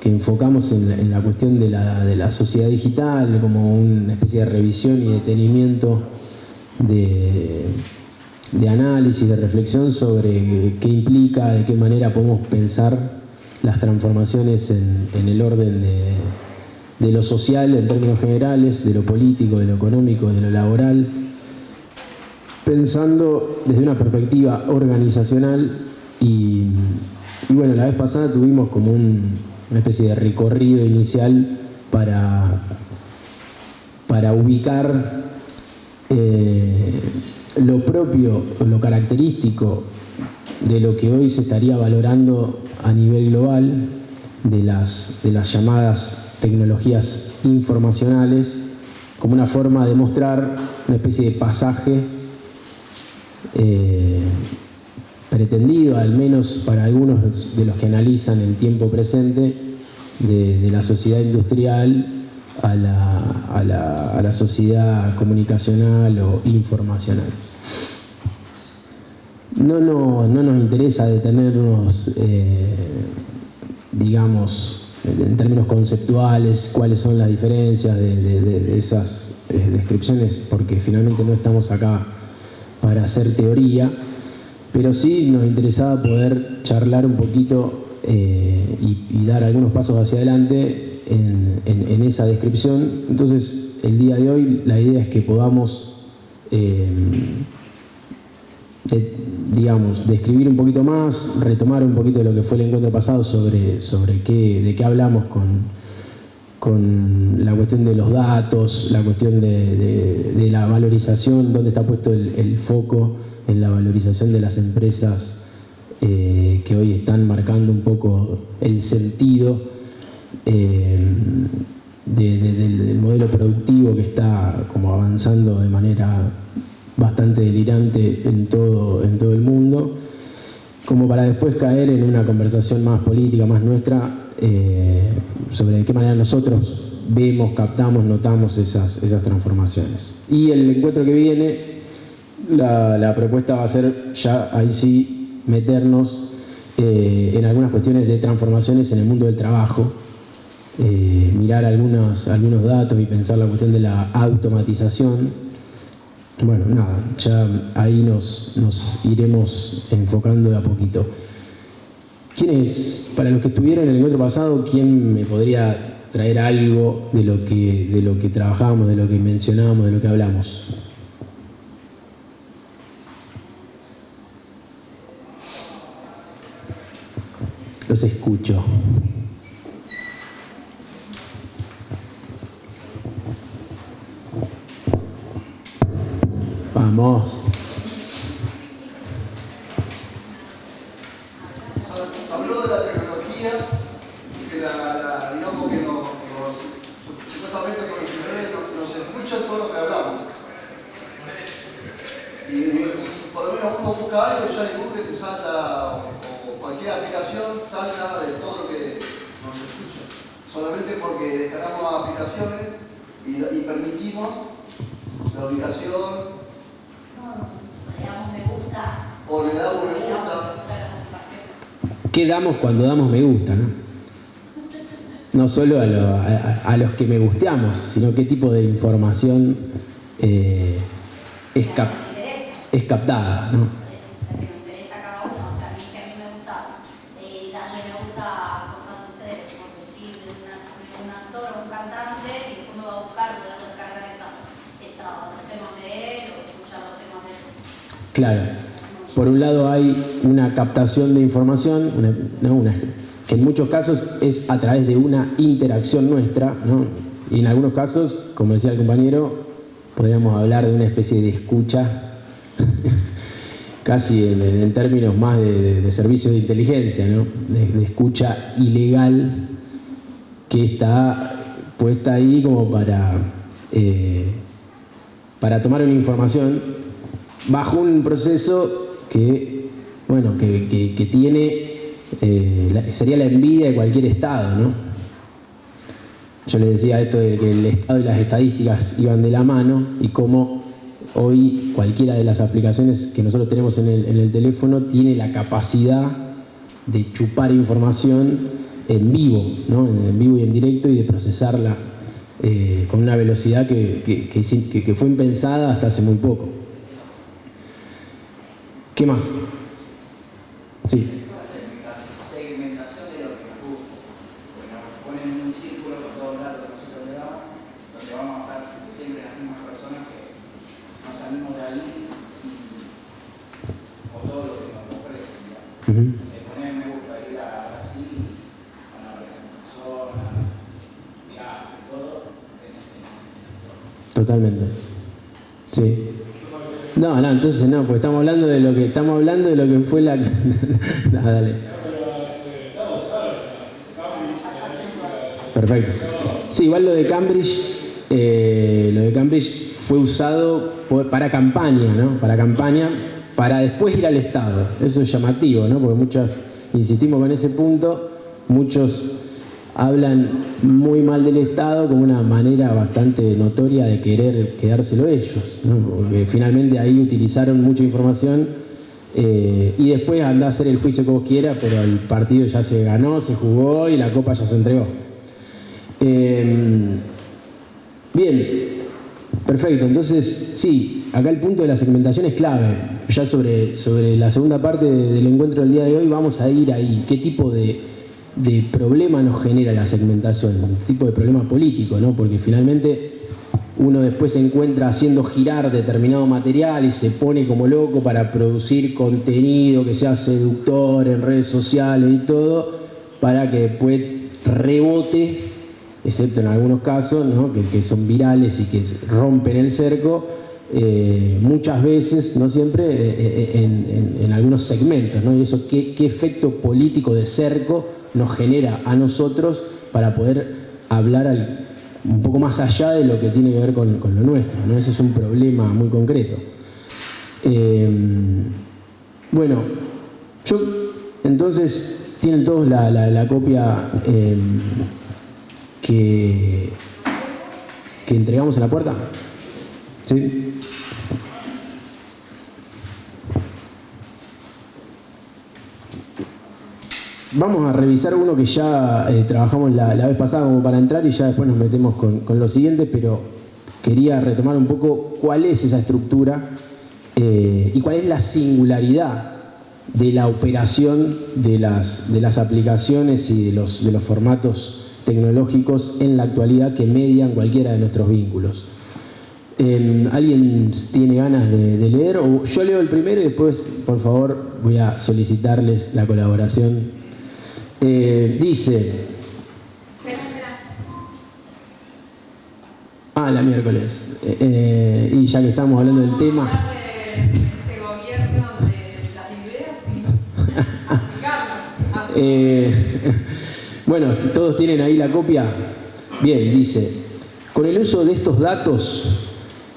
enfocamos en la cuestión de la sociedad digital, como una especie de revisión y detenimiento de análisis, de reflexión sobre qué implica, de qué manera podemos pensar las transformaciones en el orden de lo social en términos generales, de lo político, de lo económico, de lo laboral, pensando desde una perspectiva organizacional y bueno, la vez pasada tuvimos como una especie de recorrido inicial para ubicar lo propio, lo característico de lo que hoy se estaría valorando a nivel global de las llamadas tecnologías informacionales como una forma de mostrar una especie de pasaje pretendido, al menos para algunos de los que analizan el tiempo presente, de la sociedad industrial a la sociedad comunicacional o informacional. No nos interesa detenernos, digamos, en términos conceptuales, cuáles son las diferencias de esas descripciones, porque finalmente no estamos acá para hacer teoría, pero sí nos interesaba poder charlar un poquito y dar algunos pasos hacia adelante en esa descripción. Entonces, el día de hoy la idea es que podamos, digamos, describir un poquito más, retomar un poquito de lo que fue el encuentro pasado sobre de qué hablamos con la cuestión de los datos, la cuestión de la valorización, dónde está puesto el foco en la valorización de las empresas que hoy están marcando un poco el sentido del modelo productivo que está como avanzando de manera bastante delirante en todo el mundo, como para después caer en una conversación más política, más nuestra, sobre de qué manera nosotros vemos, captamos, notamos esas transformaciones. Y el encuentro que viene, la propuesta va a ser ya ahí sí meternos en algunas cuestiones de transformaciones en el mundo del trabajo, mirar algunos datos y pensar la cuestión de la automatización. Bueno, nada, ya ahí nos iremos enfocando de a poquito. Para los que estuvieron en el encuentro pasado, ¿quién me podría traer algo de lo que trabajamos, de lo que mencionamos, de lo que hablamos? Los escucho. Vamos. Habló de la tecnología, que digamos que supuestamente con los ingenieros nos escuchan todo lo que hablamos. Y por lo menos uno busca algo y ya en Google te salta, o cualquier aplicación salta de todo lo que nos escucha. Solamente porque descargamos aplicaciones y permitimos la ubicación. O le damos me gusta. ¿Qué damos cuando damos me gusta, no? No solo a los que me gusteamos, sino qué tipo de información es captada, ¿no? Claro, por un lado hay una captación de información, que en muchos casos es a través de una interacción nuestra, ¿no? Y en algunos casos, como decía el compañero, podríamos hablar de una especie de escucha, casi en términos más de servicios de inteligencia, ¿no? De escucha ilegal que está puesta ahí como para tomar una información bajo un proceso que tiene, sería la envidia de cualquier Estado, ¿no? Yo les decía esto de que el Estado y las estadísticas iban de la mano y cómo hoy cualquiera de las aplicaciones que nosotros tenemos en el teléfono tiene la capacidad de chupar información en vivo, ¿no? En vivo y en directo, y de procesarla con una velocidad que fue impensada hasta hace muy poco. ¿Qué más? Sí. Segmentación de lo que nos gusta. Porque nos ponen en un círculo con todos los datos que nosotros le damos, donde vamos a estar siempre las mismas personas que no salimos de ahí o todo lo que nos ofrecen. Le ponen me gusta ir a Brasil, van a aparecer personas, mirá, todo en ese sector. Totalmente. Sí. No, entonces no, porque estamos hablando de lo que fue la. No, dale. Perfecto. Sí, igual lo de Cambridge fue usado para campaña, ¿no? Para campaña, para después ir al Estado. Eso es llamativo, ¿no? Porque insistimos con ese punto, muchos hablan muy mal del Estado como una manera bastante notoria de querer quedárselo ellos, ¿no? Porque finalmente ahí utilizaron mucha información y después andá a hacer el juicio que vos quieras, pero el partido ya se ganó, se jugó y la copa ya se entregó. Bien, perfecto. Entonces, sí, acá el punto de la segmentación es clave. Ya sobre la segunda parte del encuentro del día de hoy vamos a ir ahí. ¿Qué tipo de problema nos genera la segmentación? Un tipo de problema político, ¿no? Porque finalmente uno después se encuentra haciendo girar determinado material y se pone como loco para producir contenido que sea seductor en redes sociales y todo, para que después rebote, excepto en algunos casos, ¿no? que son virales y que rompen el cerco, muchas veces, no siempre, en algunos segmentos, ¿no? Y eso, ¿qué efecto político de cerco nos genera a nosotros para poder hablar un poco más allá de lo que tiene que ver con lo nuestro, ¿no? Ese es un problema muy concreto. Bueno, entonces tienen todos la copia que entregamos en la puerta. ¿Sí? Vamos a revisar uno que ya trabajamos la vez pasada como para entrar y ya después nos metemos con lo siguiente, pero quería retomar un poco cuál es esa estructura y cuál es la singularidad de la operación de las aplicaciones y de los formatos tecnológicos en la actualidad que median cualquiera de nuestros vínculos. ¿Alguien tiene ganas de leer? O yo leo el primero y después, por favor, voy a solicitarles la colaboración. Dice... la miércoles. Y ya que estamos hablando del tema... Este gobierno de las ideas y bueno, ¿todos tienen ahí la copia? Bien, dice: con el uso de estos datos,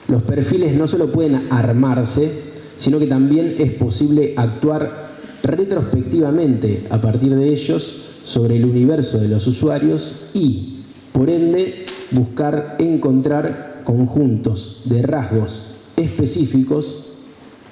los perfiles no solo pueden armarse, sino que también es posible actuar retrospectivamente a partir de ellos sobre el universo de los usuarios y, por ende, buscar encontrar conjuntos de rasgos específicos,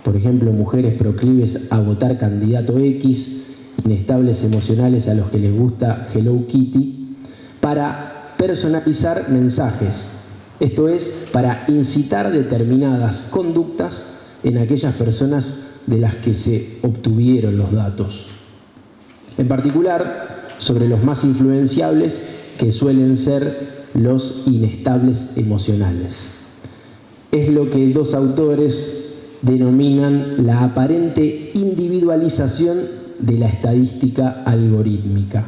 por ejemplo, mujeres proclives a votar candidato X, inestables emocionales a los que les gusta Hello Kitty, para personalizar mensajes. Esto es, para incitar determinadas conductas en aquellas personas de las que se obtuvieron los datos. En particular, sobre los más influenciables, que suelen ser los inestables emocionales. Es lo que dos autores denominan la aparente individualización de la estadística algorítmica.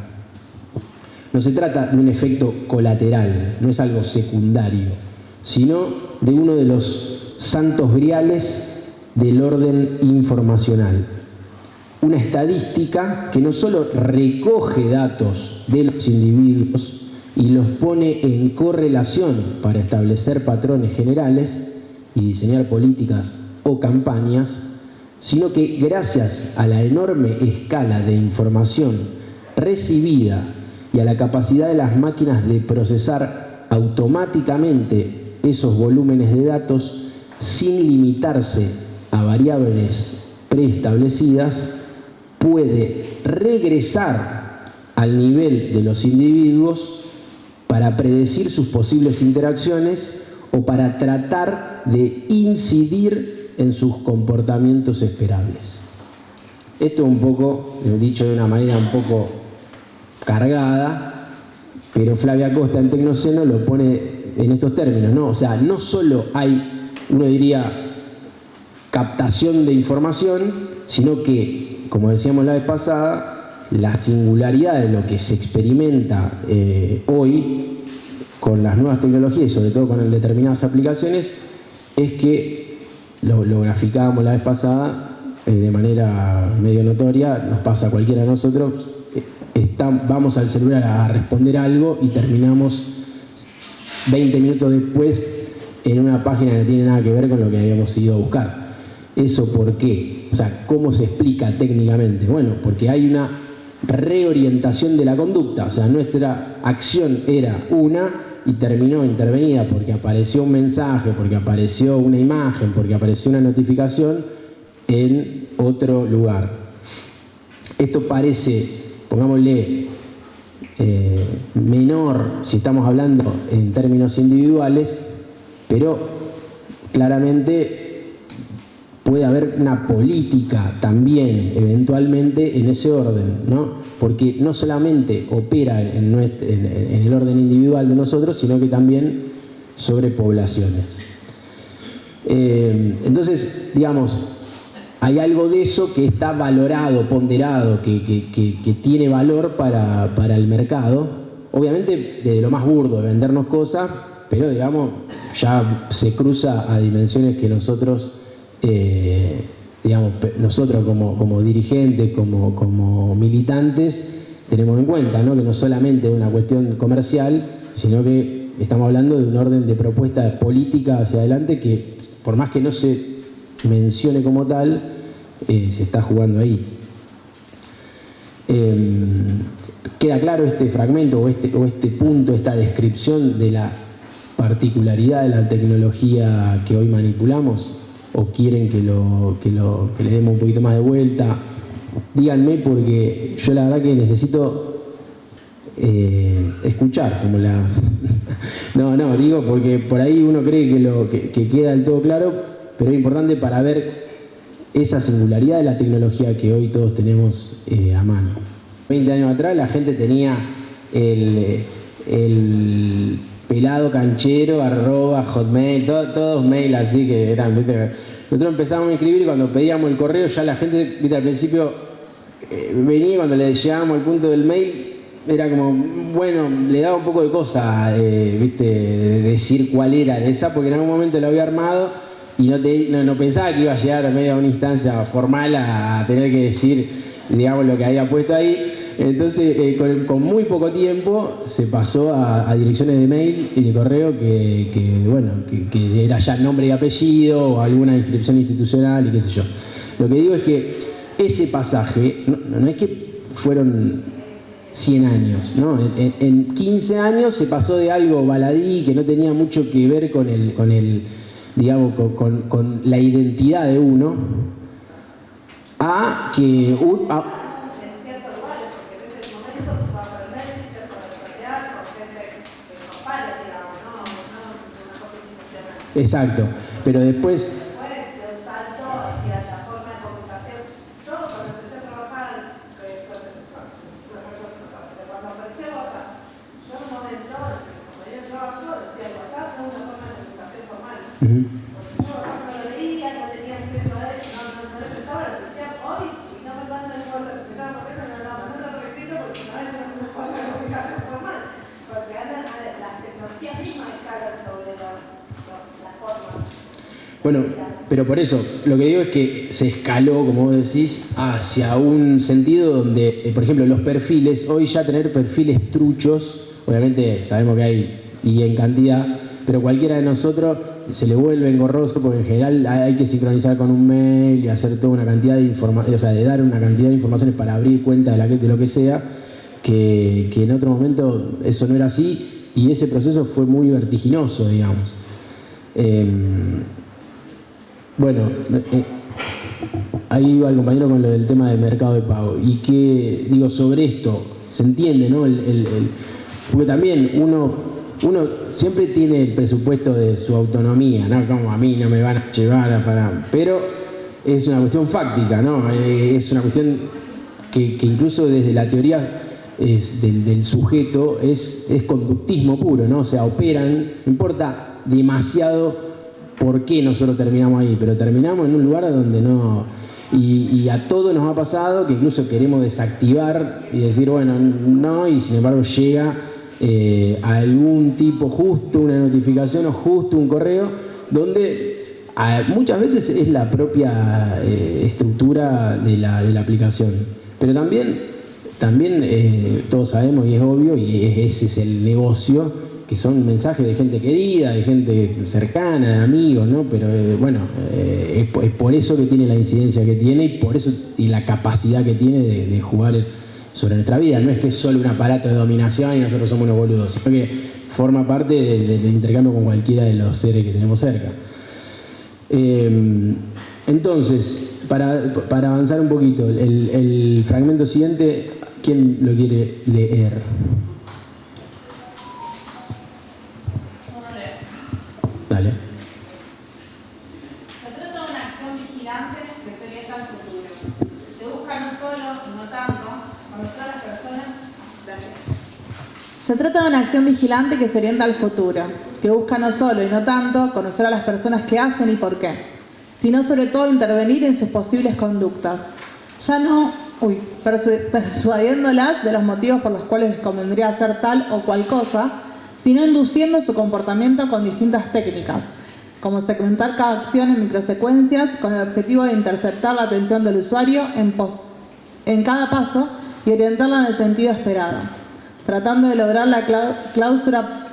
No se trata de un efecto colateral, no es algo secundario, sino de uno de los santos griales del orden informacional. Una estadística que no solo recoge datos de los individuos y los pone en correlación para establecer patrones generales y diseñar políticas o campañas, sino que gracias a la enorme escala de información recibida y a la capacidad de las máquinas de procesar automáticamente esos volúmenes de datos sin limitarse a variables preestablecidas, puede regresar al nivel de los individuos para predecir sus posibles interacciones o para tratar de incidir en sus comportamientos esperables. Esto un poco, dicho de una manera un poco cargada, pero Flavia Costa en Tecnoceno lo pone en estos términos, ¿no? O sea, no solo hay, uno diría, captación de información, sino que, como decíamos la vez pasada, la singularidad de lo que se experimenta hoy con las nuevas tecnologías y sobre todo con determinadas aplicaciones es que, lo graficábamos la vez pasada de manera medio notoria, nos pasa a cualquiera de nosotros, vamos al celular a responder algo y terminamos 20 minutos después en una página que no tiene nada que ver con lo que habíamos ido a buscar. ¿Eso por qué? O sea, ¿cómo se explica técnicamente? Bueno, porque hay una reorientación de la conducta. O sea, nuestra acción era una y terminó intervenida porque apareció un mensaje, porque apareció una imagen, porque apareció una notificación en otro lugar. Esto parece, pongámosle, menor si estamos hablando en términos individuales, pero claramente puede haber una política también eventualmente en ese orden, ¿no? Porque no solamente opera en el orden individual de nosotros, sino que también sobre poblaciones. Entonces, digamos, hay algo de eso que está valorado, ponderado, que tiene valor para el mercado. Obviamente, desde lo más burdo de vendernos cosas, pero digamos, ya se cruza a dimensiones que nosotros, nosotros como dirigentes, como militantes, tenemos en cuenta, ¿no? Que no solamente es una cuestión comercial, sino que estamos hablando de un orden de propuesta política hacia adelante que, por más que no se mencione como tal, se está jugando ahí. ¿Queda claro este fragmento o este punto, esta descripción de la particularidad de la tecnología que hoy manipulamos? ¿O quieren que le demos un poquito más de vuelta? Díganme, porque yo la verdad que necesito escuchar como las... No, digo porque por ahí uno cree que queda del todo claro, pero es importante para ver esa singularidad de la tecnología que hoy todos tenemos a mano. 20 años atrás la gente tenía el pelado canchero @hotmail, todos mail así que eran, ¿viste? Nosotros empezamos a escribir y cuando pedíamos el correo ya la gente, ¿viste? Al principio venía, cuando le llegábamos al punto del mail era como, bueno, le daba un poco de cosa, ¿viste? De decir cuál era esa, porque en algún momento lo había armado y no pensaba que iba a llegar a medio a una instancia formal a tener que decir, digamos, lo que había puesto ahí. Entonces, con muy poco tiempo se pasó a direcciones de mail y de correo que era ya nombre y apellido o alguna inscripción institucional y qué sé yo. Lo que digo es que ese pasaje, no es que fueron 100 años, ¿no? En 15 años se pasó de algo baladí que no tenía mucho que ver con la identidad de uno a que... Exacto, pero después... Bueno, pero por eso, lo que digo es que se escaló, como vos decís, hacia un sentido donde, por ejemplo, los perfiles, hoy ya tener perfiles truchos, obviamente sabemos que hay y en cantidad, pero cualquiera de nosotros se le vuelve engorroso porque en general hay que sincronizar con un mail y hacer toda una cantidad de información, o sea, de dar una cantidad de informaciones para abrir cuenta de lo que sea, que en otro momento eso no era así y ese proceso fue muy vertiginoso, digamos. Bueno, ahí iba el compañero con lo del tema del mercado de pago. Y que, digo, sobre esto, se entiende, ¿no? Porque también uno siempre tiene el presupuesto de su autonomía, ¿no? Como a mí no me van a llevar para... Pero es una cuestión fáctica, ¿no? Es una cuestión que incluso desde la teoría del sujeto es conductismo puro, ¿no? O sea, operan, no importa demasiado por qué nosotros terminamos ahí, pero terminamos en un lugar donde no... Y a todos nos ha pasado que incluso queremos desactivar y decir, bueno, no, y sin embargo llega algún tipo, justo una notificación o justo un correo, donde muchas veces es la propia estructura de la aplicación. Pero también todos sabemos y es obvio, y ese es el negocio, que son mensajes de gente querida, de gente cercana, de amigos, ¿no? Pero bueno, es por eso que tiene la incidencia que tiene y por eso tiene la capacidad que tiene de jugar sobre nuestra vida. No es que es solo un aparato de dominación y nosotros somos unos boludos, sino que forma parte del intercambio con cualquiera de los seres que tenemos cerca. Entonces, para avanzar un poquito, el fragmento siguiente, ¿quién lo quiere leer? Dale. Se trata de una acción vigilante que se orienta al futuro. Se busca no solo y no tanto conocer a las personas. Se trata de una acción vigilante que se orienta al futuro, que busca no solo y no tanto conocer a las personas que hacen y por qué, sino sobre todo intervenir en sus posibles conductas. Ya no persuadiéndolas de los motivos por los cuales les convendría hacer tal o cual cosa, sino induciendo su comportamiento con distintas técnicas, como segmentar cada acción en microsecuencias con el objetivo de interceptar la atención del usuario en cada paso y orientarla en el sentido esperado, tratando de lograr la cláusula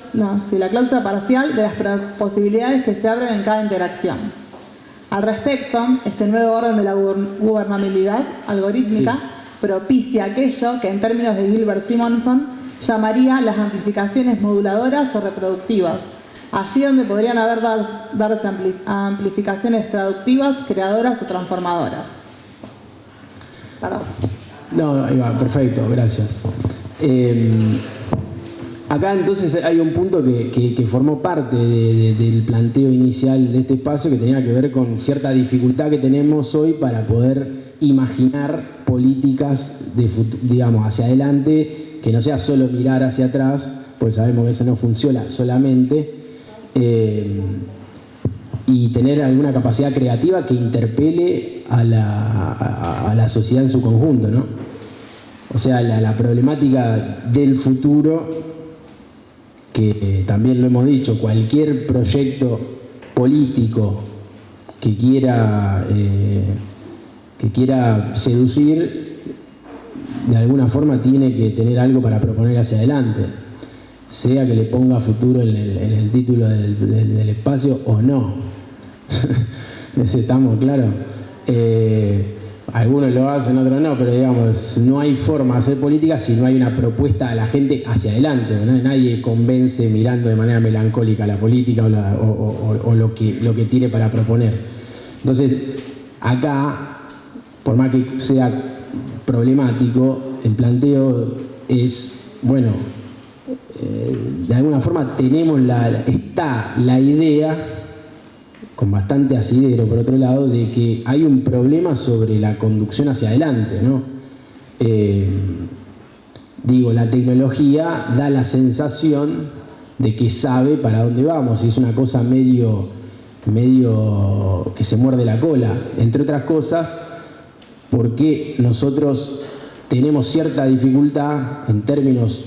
parcial de las posibilidades que se abren en cada interacción. Al respecto, este nuevo orden de la gubernabilidad algorítmica propicia aquello que en términos de Gilbert Simonson llamaría las amplificaciones moduladoras o reproductivas, allí donde podrían darse amplificaciones traductivas, creadoras o transformadoras. Perdón. No, ahí va, perfecto, gracias. Acá entonces hay un punto que formó parte del planteo inicial de este espacio, que tenía que ver con cierta dificultad que tenemos hoy para poder imaginar políticas digamos, hacia adelante, que no sea solo mirar hacia atrás, pues sabemos que eso no funciona solamente, y tener alguna capacidad creativa que interpele a la sociedad en su conjunto, ¿no? O sea, la problemática del futuro, que también lo hemos dicho, cualquier proyecto político que quiera seducir, de alguna forma tiene que tener algo para proponer hacia adelante, sea que le ponga futuro en el título del espacio o no. Estamos claros. Algunos lo hacen, otros no, pero digamos, no hay forma de hacer política si no hay una propuesta a la gente hacia adelante, ¿no? Nadie convence mirando de manera melancólica la política o lo que tiene para proponer. Entonces, acá, por más que sea problemático, el planteo es, bueno, de alguna forma está la idea, con bastante asidero por otro lado, de que hay un problema sobre la conducción hacia adelante, ¿no? La tecnología da la sensación de que sabe para dónde vamos, y es una cosa medio que se muerde la cola, entre otras cosas, porque nosotros tenemos cierta dificultad en términos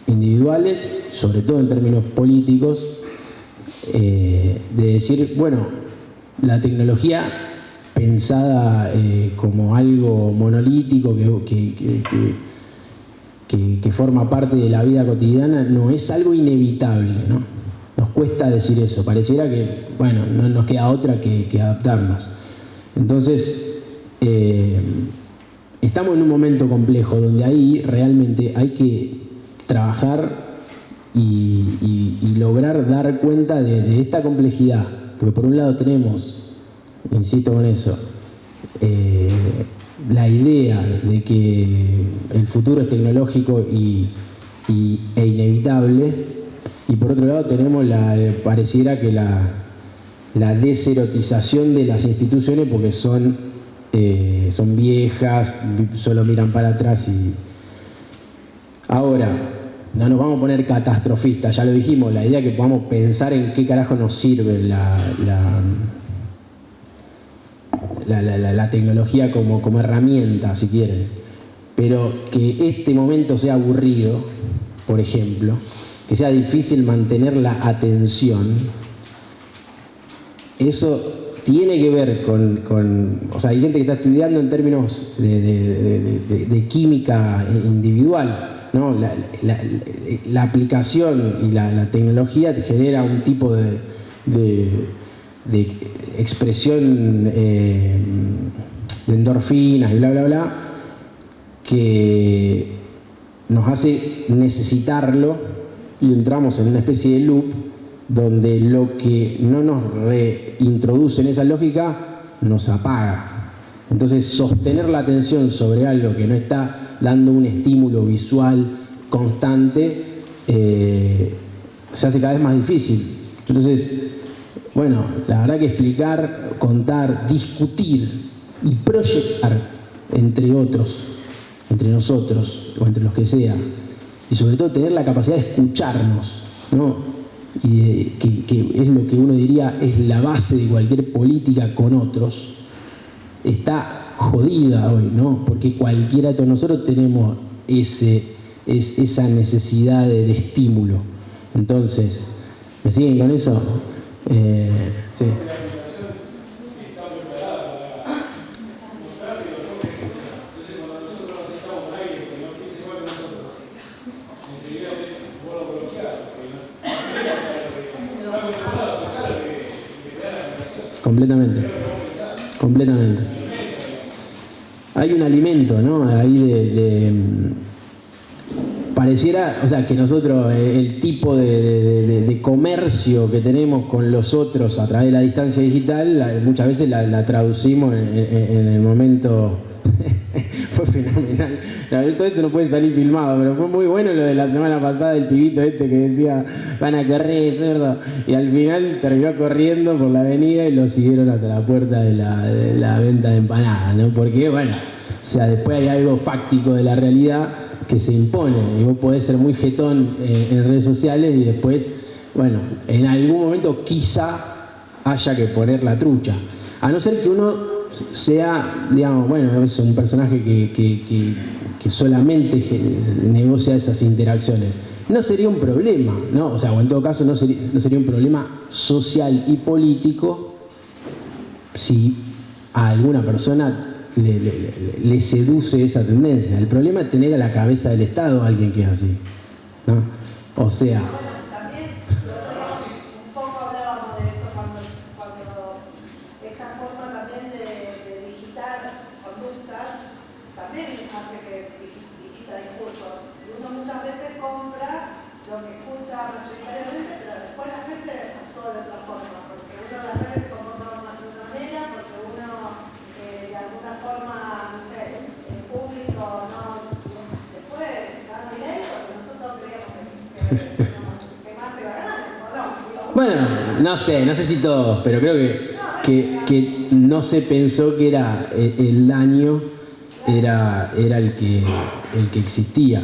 individuales, sobre todo en términos políticos, de decir, bueno, la tecnología pensada como algo monolítico que forma parte de la vida cotidiana no es algo inevitable, ¿no? Nos cuesta decir eso, pareciera que, bueno, no nos queda otra que adaptarnos. Entonces, estamos en un momento complejo donde ahí realmente hay que trabajar y lograr dar cuenta de esta complejidad, porque por un lado tenemos, insisto con eso, la idea de que el futuro es tecnológico e inevitable, y por otro lado tenemos pareciera que la deserotización de las instituciones porque son viejas, solo miran para atrás. Y ahora, no nos vamos a poner catastrofistas, ya lo dijimos, la idea es que podamos pensar en qué carajo nos sirve la tecnología como herramienta, si quieren. Pero que este momento sea aburrido, por ejemplo, que sea difícil mantener la atención, eso tiene que ver o sea, hay gente que está estudiando en términos de química individual, ¿no? La aplicación y la tecnología te genera un tipo de expresión de endorfinas y bla, bla, bla, que nos hace necesitarlo y entramos en una especie de loop donde lo que no nos reintroduce en esa lógica nos apaga. Entonces, sostener la atención sobre algo que no está dando un estímulo visual constante se hace cada vez más difícil. Entonces, bueno, la verdad que explicar, contar, discutir y proyectar entre otros, entre nosotros o entre los que sea, y sobre todo tener la capacidad de escucharnos, ¿no? Y que es lo que uno diría es la base de cualquier política con otros, está jodida hoy, ¿no? Porque cualquiera de todos nosotros tenemos esa necesidad de estímulo. Entonces, ¿me siguen con eso? Sí. Completamente. Hay un alimento, ¿no? Ahí pareciera, o sea, que nosotros, el tipo de comercio que tenemos con los otros a través de la distancia digital, muchas veces la traducimos en el momento. Fue fenomenal. Todo esto no puede salir filmado, pero fue muy bueno lo de la semana pasada, el pibito este que decía, van a correr, cerdo. Y al final terminó corriendo por la avenida y lo siguieron hasta la puerta de la venta de empanadas, ¿no? Porque, bueno, o sea, después hay algo fáctico de la realidad que se impone. Y vos podés ser muy jetón en redes sociales y después, bueno, en algún momento quizá haya que poner la trucha. A no ser que uno sea, digamos, bueno, es un personaje que solamente negocia esas interacciones. No sería un problema, ¿no? O sea, o en todo caso no sería un problema social y político si a alguna persona le seduce esa tendencia. El problema es tener a la cabeza del Estado a alguien que es así, ¿no? O sea... Bueno, no sé si todos, pero creo que no se pensó que era el daño era el que existía.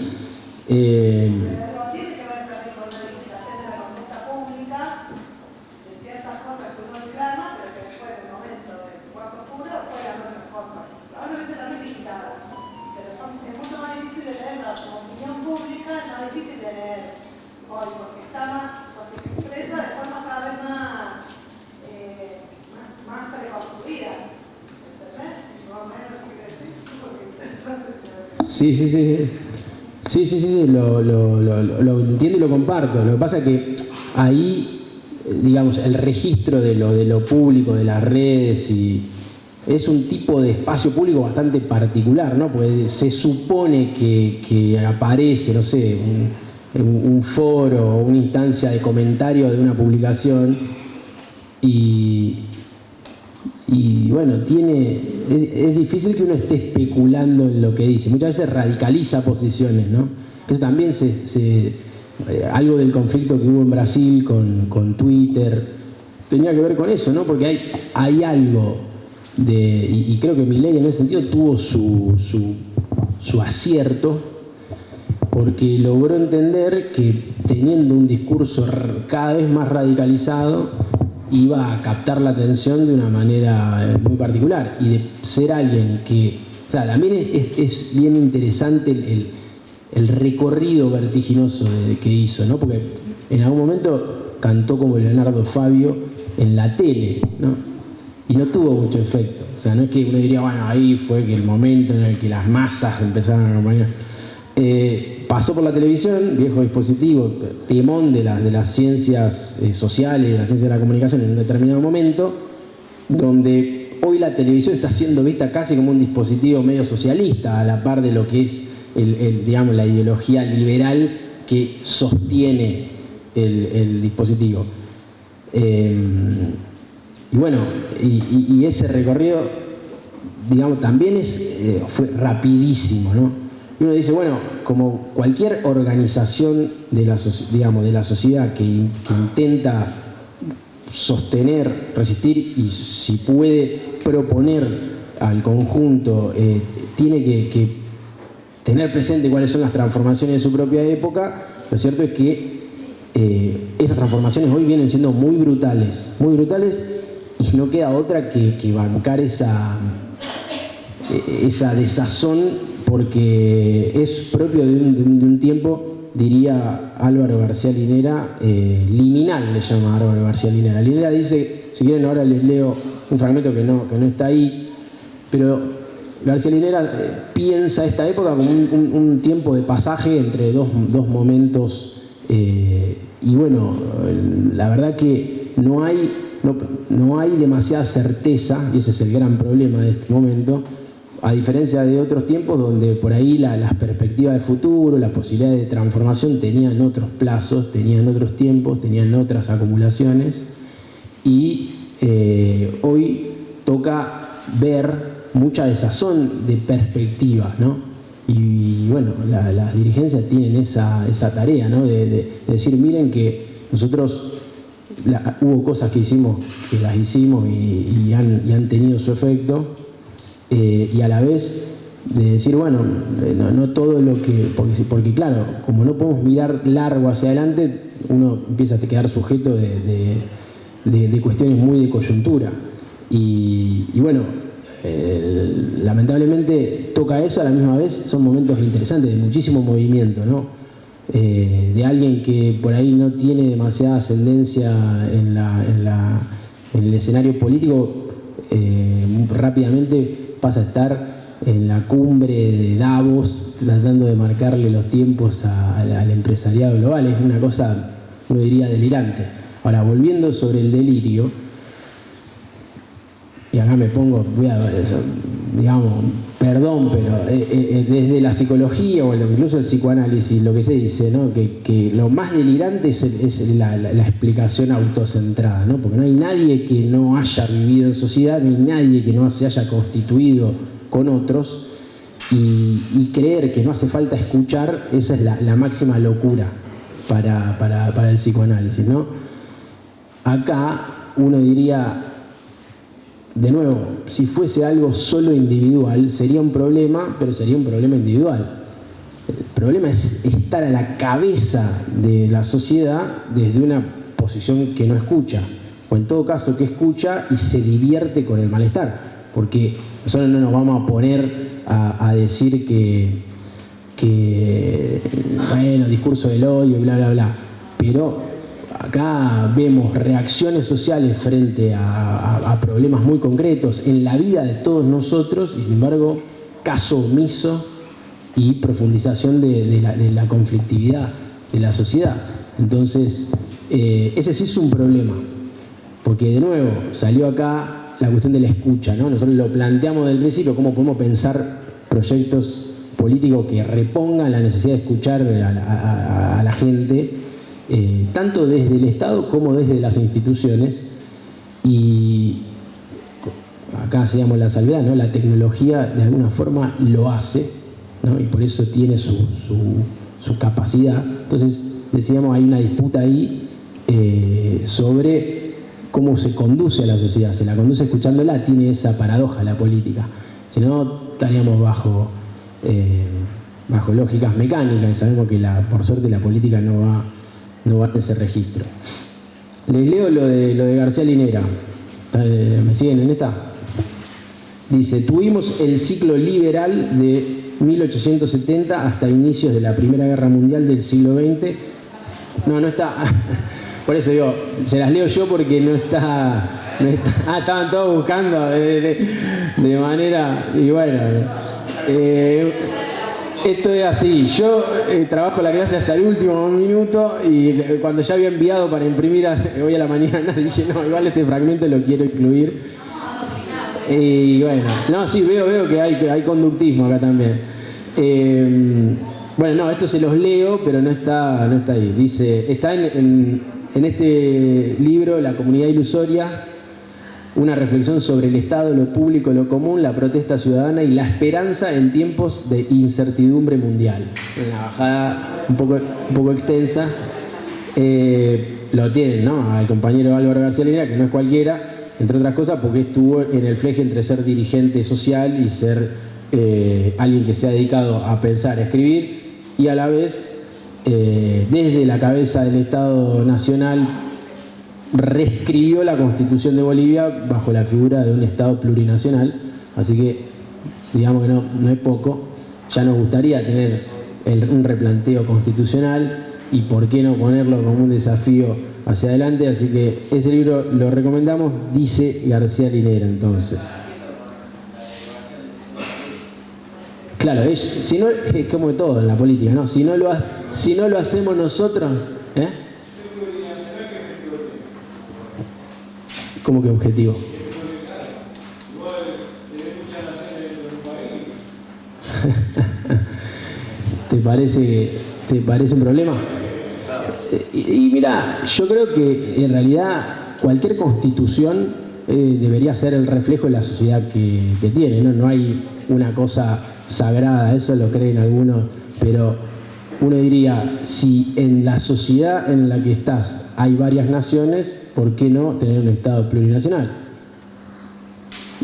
Sí, lo entiendo y lo comparto. Lo que pasa es que ahí, digamos, el registro de lo público, de las redes, es un tipo de espacio público bastante particular, ¿no? Porque se supone que aparece, no sé, un foro o una instancia de comentario de una publicación y Y bueno, es difícil que uno esté especulando en lo que dice. Muchas veces radicaliza posiciones, ¿no? Eso también algo del conflicto que hubo en Brasil con Twitter tenía que ver con eso, ¿no? Porque hay algo y creo que Milei en ese sentido tuvo su acierto, porque logró entender que teniendo un discurso cada vez más radicalizado iba a captar la atención de una manera muy particular, y de ser alguien que, o sea, también es bien interesante el recorrido vertiginoso que hizo, ¿no? Porque en algún momento cantó como Leonardo Fabio en la tele, ¿no? Y no tuvo mucho efecto. O sea, no es que uno diría, bueno, ahí fue que el momento en el que las masas empezaron a acompañar. Pasó por la televisión, viejo dispositivo, timón de las ciencias sociales, de la ciencia de la comunicación en un determinado momento, donde hoy la televisión está siendo vista casi como un dispositivo medio socialista, a la par de lo que es digamos, la ideología liberal que sostiene el dispositivo. Y bueno, y ese recorrido, digamos, también fue rapidísimo, ¿no? Y uno dice, bueno, como cualquier organización de la sociedad que intenta sostener, resistir y si puede proponer al conjunto, tiene que tener presente cuáles son las transformaciones de su propia época, lo cierto es que esas transformaciones hoy vienen siendo muy brutales, y no queda otra que bancar esa desazón, porque es propio de un tiempo, diría Álvaro García Linera, liminal, le llama Álvaro García Linera. Linera dice, si quieren ahora les leo un fragmento que no está ahí, pero García Linera piensa esta época como un tiempo de pasaje entre dos momentos, y bueno, la verdad que no hay demasiada certeza, y ese es el gran problema de este momento, a diferencia de otros tiempos donde por ahí las perspectivas de futuro, las posibilidades de transformación tenían otros plazos, tenían otros tiempos, tenían otras acumulaciones, y hoy toca ver mucha desazón de perspectivas, ¿no? Y bueno, las dirigencias tienen esa tarea, ¿no? De decir, miren que nosotros hubo cosas que hicimos, que las hicimos y han tenido su efecto, y a la vez de decir, bueno, no todo lo que, porque claro, como no podemos mirar largo hacia adelante, uno empieza a quedar sujeto de cuestiones muy de coyuntura, y bueno, lamentablemente toca eso. A la misma vez son momentos interesantes, de muchísimo movimiento, ¿no? De alguien que por ahí no tiene demasiada ascendencia en el escenario político, rápidamente pasa a estar en la cumbre de Davos tratando de marcarle los tiempos al empresariado global. Es una cosa, uno diría, delirante. Ahora, volviendo sobre el delirio, y acá me pongo, digamos, perdón, pero desde la psicología o incluso el psicoanálisis, lo que se dice, ¿no? que lo más delirante es la explicación autocentrada, ¿no? Porque no hay nadie que no haya vivido en sociedad, no hay nadie que no se haya constituido con otros, y creer que no hace falta escuchar, esa es la máxima locura para el psicoanálisis, ¿no? Acá uno diría, de nuevo, si fuese algo solo individual, sería un problema, pero sería un problema individual. El problema es estar a la cabeza de la sociedad desde una posición que no escucha, o en todo caso que escucha y se divierte con el malestar, porque nosotros no nos vamos a poner a decir que bueno, discurso del odio, bla, bla, bla, pero acá vemos reacciones sociales frente a problemas muy concretos en la vida de todos nosotros, y sin embargo caso omiso y profundización de la conflictividad de la sociedad. Entonces ese sí es un problema, porque de nuevo salió acá la cuestión de la escucha, ¿no? Nosotros lo planteamos desde el principio, cómo podemos pensar proyectos políticos que repongan la necesidad de escuchar a la gente, tanto desde el Estado como desde las instituciones, y acá hacíamos la salvedad, ¿no? La tecnología de alguna forma lo hace, ¿no? Y por eso tiene su capacidad. Entonces, decíamos, hay una disputa ahí sobre cómo se conduce a la sociedad. Se la conduce escuchándola, tiene esa paradoja la política. Si no, estaríamos bajo lógicas mecánicas, y sabemos que por suerte la política no va en ese registro. Les leo lo de García Linera. ¿Me siguen en esta? Dice: tuvimos el ciclo liberal de 1870 hasta inicios de la Primera Guerra Mundial del siglo XX. No está. Por eso digo, se las leo yo porque no está. Estaban todos buscando de manera. Y bueno, esto es así. Yo trabajo la clase hasta el último minuto y cuando ya había enviado para imprimir hoy a la mañana, dije, no, igual este fragmento lo quiero incluir. Y bueno, no, sí, veo que hay conductismo acá también. Bueno, no, esto se los leo, pero no está ahí. Dice, está en este libro, La Comunidad Ilusoria, una reflexión sobre el Estado, lo público, lo común, la protesta ciudadana y la esperanza en tiempos de incertidumbre mundial. Una bajada un poco extensa. Lo tienen, ¿no? Al compañero Álvaro García Linera, que no es cualquiera, entre otras cosas porque estuvo en el fleje entre ser dirigente social y ser alguien que se ha dedicado a pensar, a escribir, y a la vez, desde la cabeza del Estado Nacional, reescribió la Constitución de Bolivia bajo la figura de un Estado plurinacional. Así que, digamos que no es poco. Ya nos gustaría tener un replanteo constitucional y por qué no ponerlo como un desafío hacia adelante. Así que ese libro lo recomendamos, dice García Linera. Entonces, claro, si no, es como todo en la política, ¿no? Si no lo hacemos nosotros, ¿cómo que objetivo? ¿Te parece un problema? Y mira, yo creo que en realidad cualquier constitución debería ser el reflejo de la sociedad que tiene, ¿no? No hay una cosa sagrada, eso lo creen algunos, pero uno diría, si en la sociedad en la que estás hay varias naciones, ¿por qué no tener un Estado plurinacional?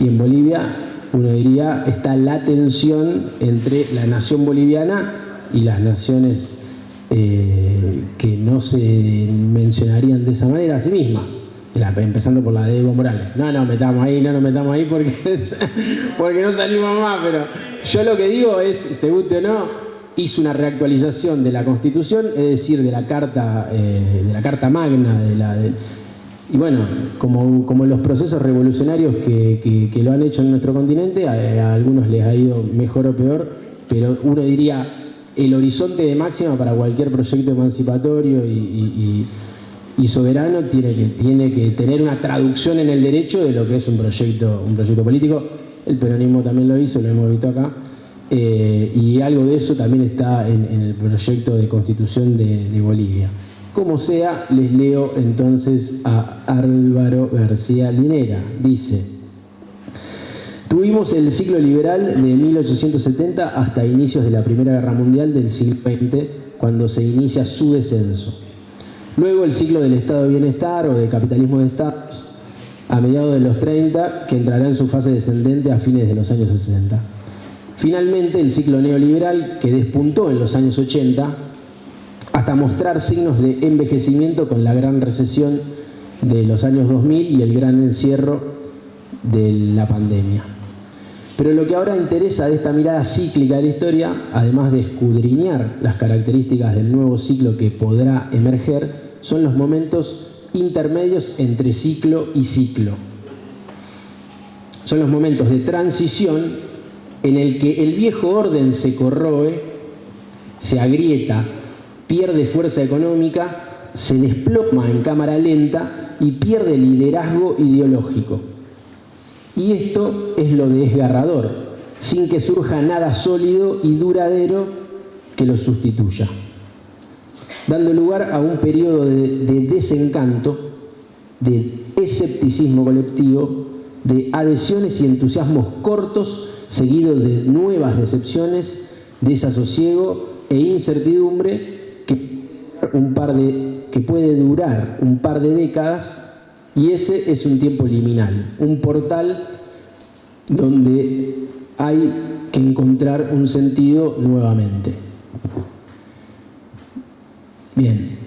Y en Bolivia, uno diría, está la tensión entre la nación boliviana y las naciones que no se mencionarían de esa manera a sí mismas. Empezando por la de Evo Morales. No nos metamos ahí porque no salimos más, pero yo lo que digo es, te guste o no, hizo una reactualización de la Constitución, es decir, de la Carta Magna, y bueno, como los procesos revolucionarios que lo han hecho en nuestro continente, a algunos les ha ido mejor o peor, pero uno diría, el horizonte de máxima para cualquier proyecto emancipatorio y soberano tiene que tener una traducción en el derecho de lo que es un proyecto político. El peronismo también lo hizo, lo hemos visto acá, y algo de eso también está en el proyecto de Constitución de Bolivia. Como sea, les leo entonces a Álvaro García Linera. Dice: tuvimos el ciclo liberal de 1870 hasta inicios de la Primera Guerra Mundial del siglo XX, cuando se inicia su descenso. Luego el ciclo del Estado de Bienestar o de capitalismo de Estados a mediados de los 30, que entrará en su fase descendente a fines de los años 60. Finalmente el ciclo neoliberal, que despuntó en los años 80, hasta mostrar signos de envejecimiento con la gran recesión de los años 2000 y el gran encierro de la pandemia. Pero lo que ahora interesa de esta mirada cíclica de la historia, además de escudriñar las características del nuevo ciclo que podrá emerger, son los momentos intermedios entre ciclo y ciclo. Son los momentos de transición en el que el viejo orden se corroe, se agrieta, pierde fuerza económica, se desploma en cámara lenta y pierde liderazgo ideológico. Y esto es lo desgarrador, sin que surja nada sólido y duradero que lo sustituya, dando lugar a un periodo de desencanto, de escepticismo colectivo, de adhesiones y entusiasmos cortos, seguidos de nuevas decepciones, desasosiego e incertidumbre que puede durar un par de décadas, y ese es un tiempo liminal, un portal donde hay que encontrar un sentido nuevamente. Bien,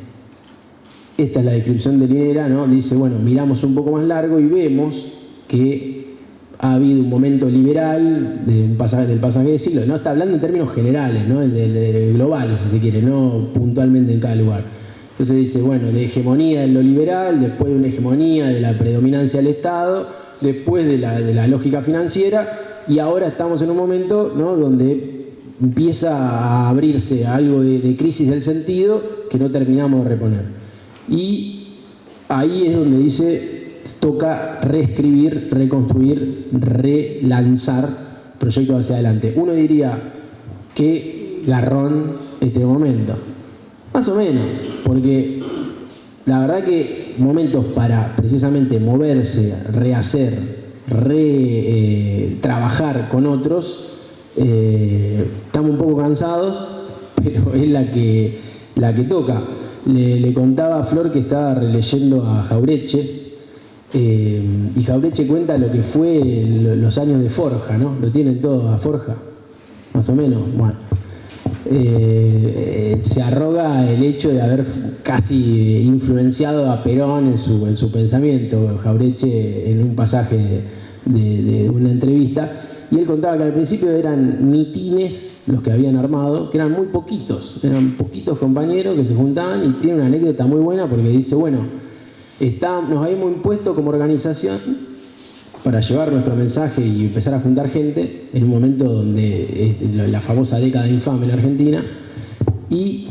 esta es la descripción de Linera, ¿no? Dice, bueno, miramos un poco más largo y vemos que ha habido un momento liberal del pasaje de siglo. No está hablando en términos generales, ¿no? De globales, si se quiere, no puntualmente en cada lugar. Entonces dice, bueno, de hegemonía de lo liberal, después de una hegemonía de la predominancia del Estado, después de la lógica financiera, y ahora estamos en un momento, ¿no?, donde empieza a abrirse algo de crisis del sentido que no terminamos de reponer. Y ahí es donde dice, toca reescribir, reconstruir, relanzar proyectos hacia adelante. Uno diría, qué garrón este momento. Más o menos, porque la verdad que momentos para precisamente moverse, rehacer, trabajar con otros, estamos un poco cansados, pero es la que toca. Le contaba a Flor que estaba releyendo a Jauretche, y Jauretche cuenta lo que fue los años de Forja, ¿no? Lo tienen todo a Forja, más o menos. Bueno, se arroga el hecho de haber casi influenciado a Perón en su pensamiento, Jauretche, en un pasaje de una entrevista, y él contaba que al principio eran mitines los que habían armado, que eran muy poquitos, eran poquitos compañeros que se juntaban, y tiene una anécdota muy buena porque dice, bueno, nos habíamos impuesto como organización para llevar nuestro mensaje y empezar a juntar gente en un momento donde la famosa década infame en Argentina, y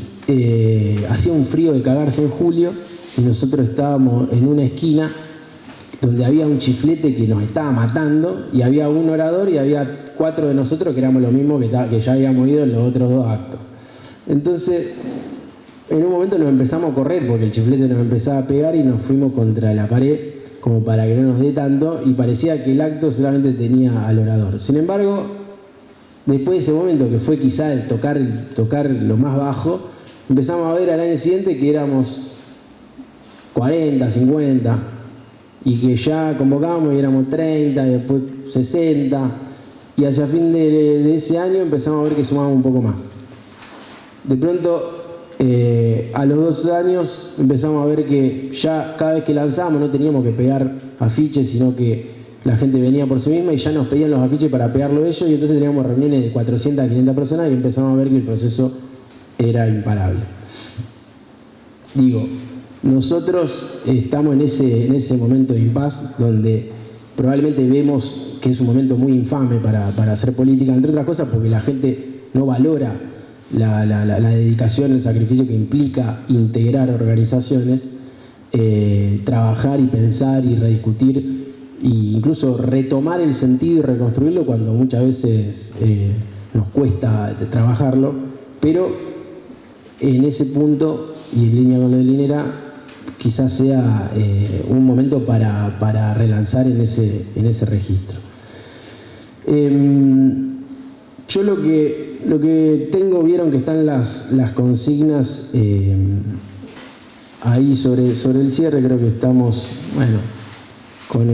hacía un frío de cagarse en julio, y nosotros estábamos en una esquina donde había un chiflete que nos estaba matando, y había un orador y había 4 de nosotros que éramos lo mismo que ya habíamos ido en los otros 2 actos. Entonces, en un momento nos empezamos a correr porque el chiflete nos empezaba a pegar y nos fuimos contra la pared como para que no nos dé tanto, y parecía que el acto solamente tenía al orador. Sin embargo, después de ese momento, que fue quizá el tocar lo más bajo, empezamos a ver al año siguiente que éramos 40, 50, y que ya convocábamos y éramos 30, después 60, y hacia fin de ese año empezamos a ver que sumábamos un poco más. De pronto, a los 2 años empezamos a ver que ya cada vez que lanzábamos no teníamos que pegar afiches, sino que la gente venía por sí misma y ya nos pedían los afiches para pegarlo ellos, y entonces teníamos reuniones de 400 a 500 personas y empezamos a ver que el proceso era imparable. Digo, nosotros estamos en ese momento de impas donde probablemente vemos que es un momento muy infame para hacer política, entre otras cosas porque la gente no valora la dedicación, el sacrificio que implica integrar organizaciones, trabajar y pensar y rediscutir e incluso retomar el sentido y reconstruirlo cuando muchas veces nos cuesta trabajarlo, pero en ese punto, y en línea con lo de Linera, quizás sea un momento para relanzar en ese registro. Yo lo que tengo, vieron que están las consignas ahí sobre el cierre. Creo que estamos, bueno, con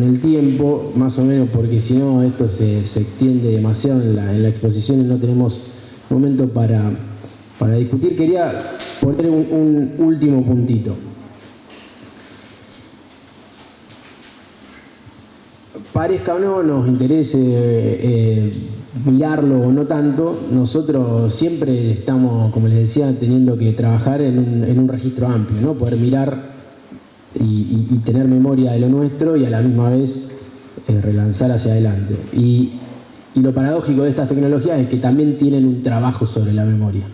el tiempo, más o menos, porque si no esto se extiende demasiado en la exposición y no tenemos momento para discutir. Quería poner un último puntito. Parezca o no, nos interese mirarlo o no tanto, nosotros siempre estamos, como les decía, teniendo que trabajar en un registro amplio, ¿no? Poder mirar y tener memoria de lo nuestro y a la misma vez relanzar hacia adelante. Y lo paradójico de estas tecnologías es que también tienen un trabajo sobre la memoria.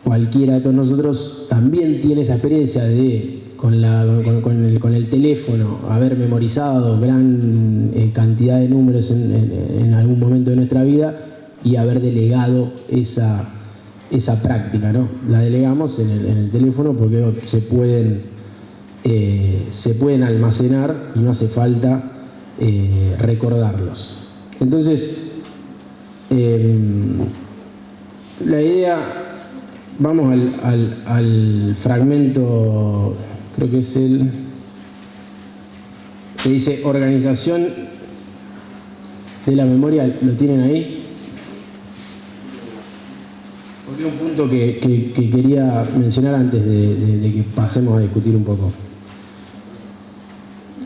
Cualquiera de todos nosotros también tiene esa experiencia de con el teléfono haber memorizado gran cantidad de números en algún momento de nuestra vida y haber delegado esa esa práctica, ¿no? La delegamos en el teléfono porque se pueden almacenar y no hace falta recordarlos. Entonces, la idea, vamos al fragmento, creo que es el que dice organización de la memoria, ¿lo tienen ahí? Porque es un punto que quería mencionar antes de que pasemos a discutir un poco.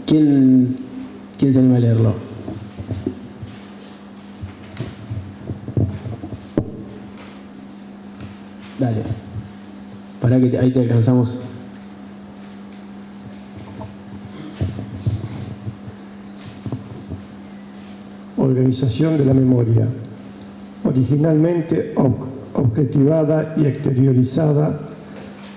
¿Quién se anima a leerlo? Dale. Para que ahí te alcanzamos. Organización de la memoria. Originalmente objetivada y exteriorizada,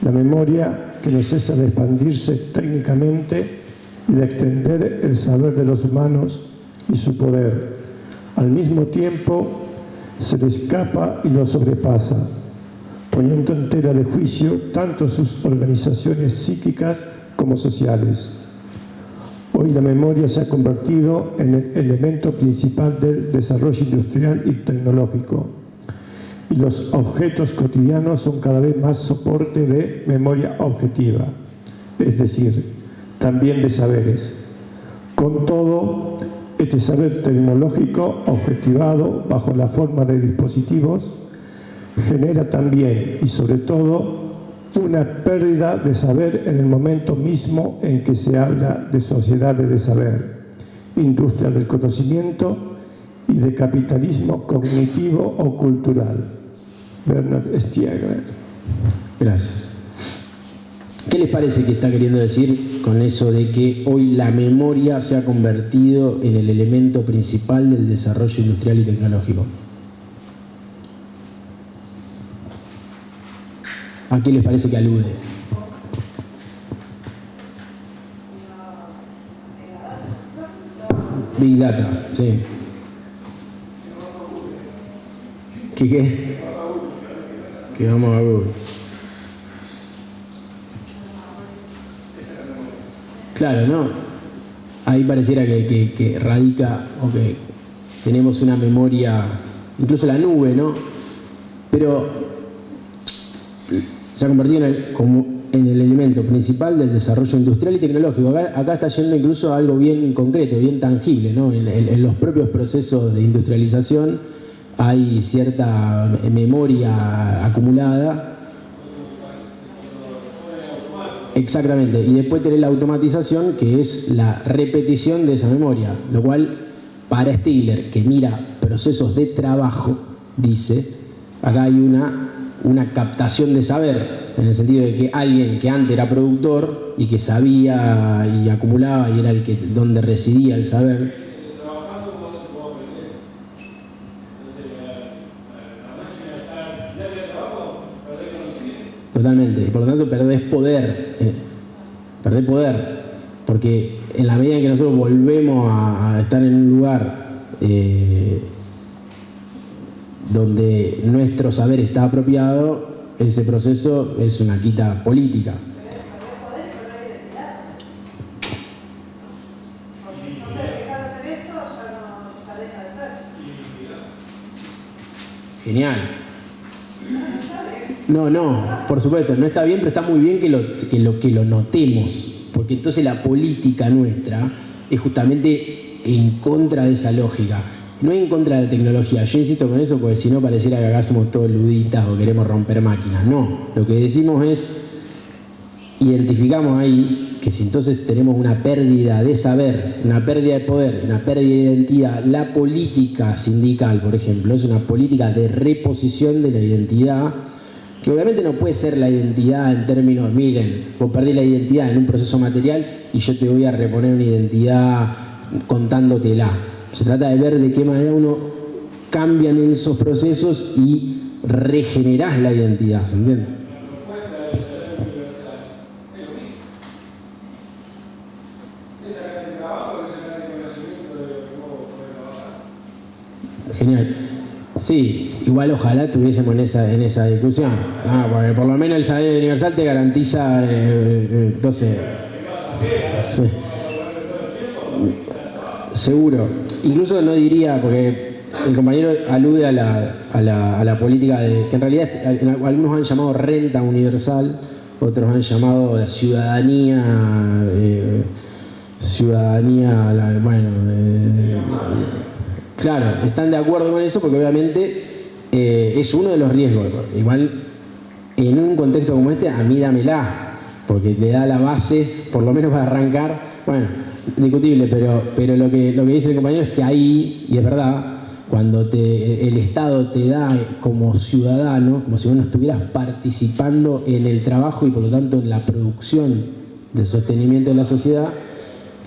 la memoria que no cesa de expandirse técnicamente y de extender el saber de los humanos y su poder. Al mismo tiempo, se le escapa y lo sobrepasa, poniendo en tela de juicio tanto sus organizaciones psíquicas como sociales. Hoy la memoria se ha convertido en el elemento principal del desarrollo industrial y tecnológico, y los objetos cotidianos son cada vez más soporte de memoria objetiva, es decir, también de saberes. Con todo, este saber tecnológico objetivado bajo la forma de dispositivos genera también y sobre todo una pérdida de saber en el momento mismo en que se habla de sociedades de saber, industria del conocimiento y de capitalismo cognitivo o cultural. Bernard Stiegler. Gracias. ¿Qué les parece que está queriendo decir con eso de que hoy la memoria se ha convertido en el elemento principal del desarrollo industrial y tecnológico? ¿A qué les parece que alude? Big Data, sí. ¿Qué? Que vamos a Google. Claro, ¿no? Ahí pareciera que radica, o que tenemos una memoria, incluso la nube, ¿no? Pero se ha convertido en el elemento principal del desarrollo industrial y tecnológico. Acá está yendo incluso a algo bien concreto, bien tangible, ¿no? En los propios procesos de industrialización hay cierta memoria acumulada. Exactamente, y después tenés la automatización, que es la repetición de esa memoria, lo cual para Stiegler, que mira procesos de trabajo, dice, acá hay una captación de saber, en el sentido de que alguien que antes era productor y que sabía y acumulaba y era donde residía el saber. Totalmente, y por lo tanto perdés poder, porque en la medida en que nosotros volvemos a estar en un lugar donde nuestro saber está apropiado, ese proceso es una quita política. Genial. No, por supuesto, no está bien, pero está muy bien que lo notemos, porque entonces la política nuestra es justamente en contra de esa lógica, no en contra de la tecnología. Yo insisto con eso porque si no pareciera que acá somos todos luditas o queremos romper máquinas. No, lo que decimos es, identificamos ahí que si entonces tenemos una pérdida de saber, una pérdida de poder, una pérdida de identidad, la política sindical, por ejemplo, es una política de reposición de la identidad, que obviamente no puede ser la identidad en términos, miren, vos perdés la identidad en un proceso material y yo te voy a reponer una identidad contándotela. Se trata de ver de qué manera uno cambia en esos procesos y regenerás la identidad, ¿se entiende? Genial. Sí, igual ojalá estuviésemos en esa discusión. Porque por lo menos el salario universal te garantiza, entonces... Sí. Seguro. Incluso no diría, porque el compañero alude a la política de... que en realidad algunos han llamado renta universal, otros han llamado ciudadanía... claro, están de acuerdo con eso porque obviamente es uno de los riesgos. Igual, en un contexto como este, a mí dámela, porque le da la base, por lo menos para arrancar. Bueno, discutible, pero lo que dice el compañero es que ahí, y es verdad, cuando el Estado te da como ciudadano, como si vos no estuvieras participando en el trabajo y por lo tanto en la producción del sostenimiento de la sociedad,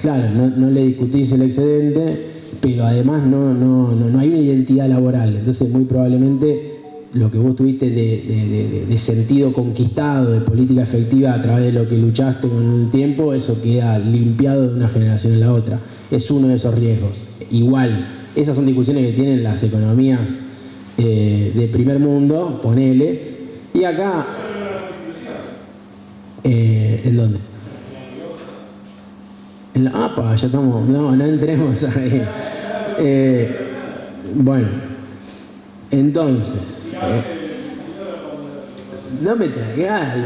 claro, no le discutís el excedente, pero además no hay una identidad laboral. Entonces muy probablemente lo que vos tuviste de sentido conquistado, de política efectiva a través de lo que luchaste con el tiempo, eso queda limpiado de una generación en la otra. Es uno de esos riesgos. Igual, esas son discusiones que tienen las economías de primer mundo, ponele. Y acá... ¿en dónde? En la APA, ya estamos... No entremos ahí. Bueno, entonces... No me traigas al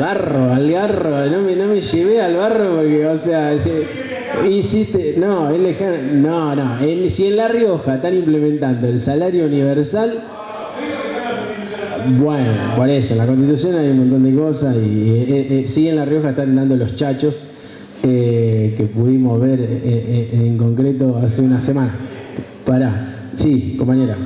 garro, no me llevé al barro porque, o sea, hiciste, si en La Rioja están implementando el salario universal, bueno, por eso, en la Constitución hay un montón de cosas y sí en La Rioja están dando los chachos que pudimos ver en concreto hace una semana. Sí, compañera.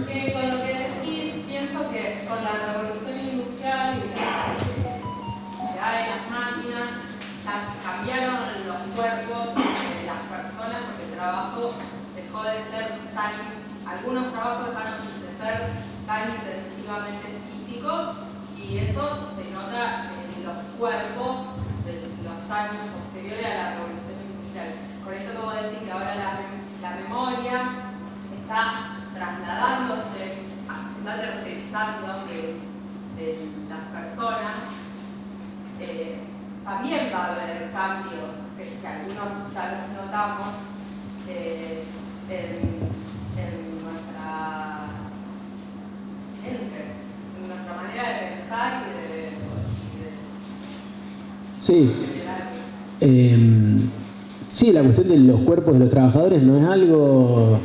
Algunos trabajos dejaron de ser tan intensivamente físicos y eso se nota en los cuerpos de los años posteriores a la revolución industrial. Con esto como decir que ahora la memoria está trasladándose, se está tercerizando de las personas. También va a haber cambios que algunos ya los notamos en nuestra manera de pensar y de Sí, la cuestión de los cuerpos de los trabajadores no es algo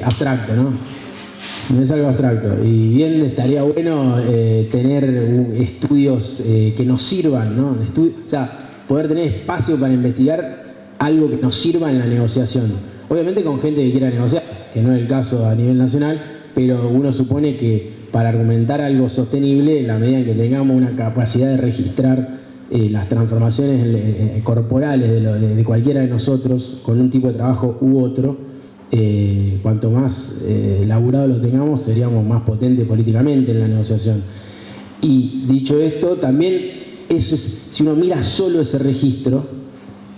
abstracto, ¿no? No es algo abstracto. Y bien estaría bueno tener estudios que nos sirvan, ¿no? O sea, poder tener espacio para investigar algo que nos sirva en la negociación. Obviamente con gente que quiera negociar, que no es el caso a nivel nacional, pero uno supone que para argumentar algo sostenible, en la medida en que tengamos una capacidad de registrar las transformaciones corporales de cualquiera de nosotros, con un tipo de trabajo u otro, cuanto más elaborado lo tengamos, seríamos más potentes políticamente en la negociación. Y dicho esto, también eso es, si uno mira solo ese registro,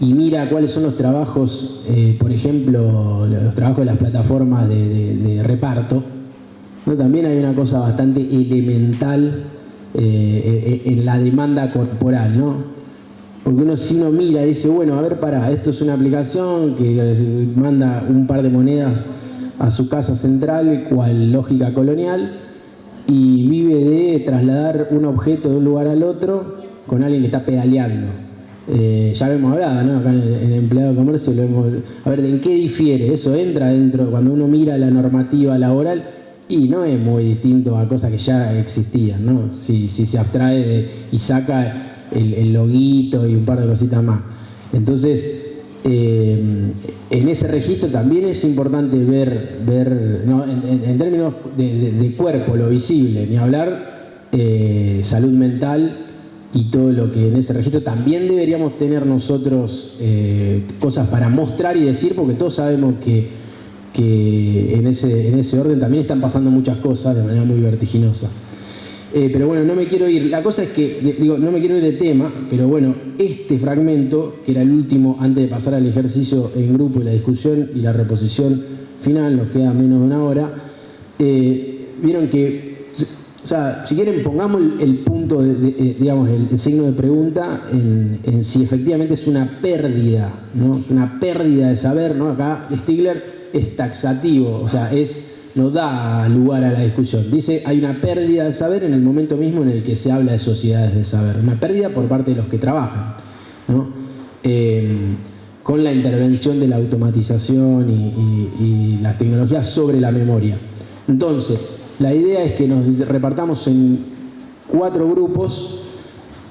y mira cuáles son los trabajos, por ejemplo, los trabajos de las plataformas de reparto, ¿no? También hay una cosa bastante elemental en la demanda corporal, ¿no? Porque si uno mira y dice, bueno, a ver, esto es una aplicación que manda un par de monedas a su casa central, cual lógica colonial, y vive de trasladar un objeto de un lugar al otro con alguien que está pedaleando. Ya lo hemos hablado, ¿no? Acá en el empleado de comercio lo hemos... A ver, ¿en qué difiere? Eso entra dentro, cuando uno mira la normativa laboral, y no es muy distinto a cosas que ya existían, ¿no? Si se abstrae y saca el loguito y un par de cositas más. Entonces, en ese registro también es importante ver ¿no? en términos de cuerpo, lo visible, ni hablar, salud mental, y todo lo que en ese registro también deberíamos tener nosotros cosas para mostrar y decir, porque todos sabemos que en ese orden también están pasando muchas cosas de manera muy vertiginosa. Pero bueno, no me quiero ir. La cosa es que, no me quiero ir de tema, pero bueno, este fragmento, que era el último antes de pasar al ejercicio en grupo y la discusión y la reposición final, nos queda menos de una hora, vieron que, o sea, si quieren pongamos el punto, digamos, el signo de pregunta en si efectivamente es una pérdida, ¿no? Una pérdida de saber, ¿no? Acá Stigler es taxativo, o sea, no da lugar a la discusión. Dice, hay una pérdida de saber en el momento mismo en el que se habla de sociedades de saber. Una pérdida por parte de los que trabajan, ¿no? Con la intervención de la automatización y las tecnologías sobre la memoria. Entonces, la idea es que nos repartamos en 4 grupos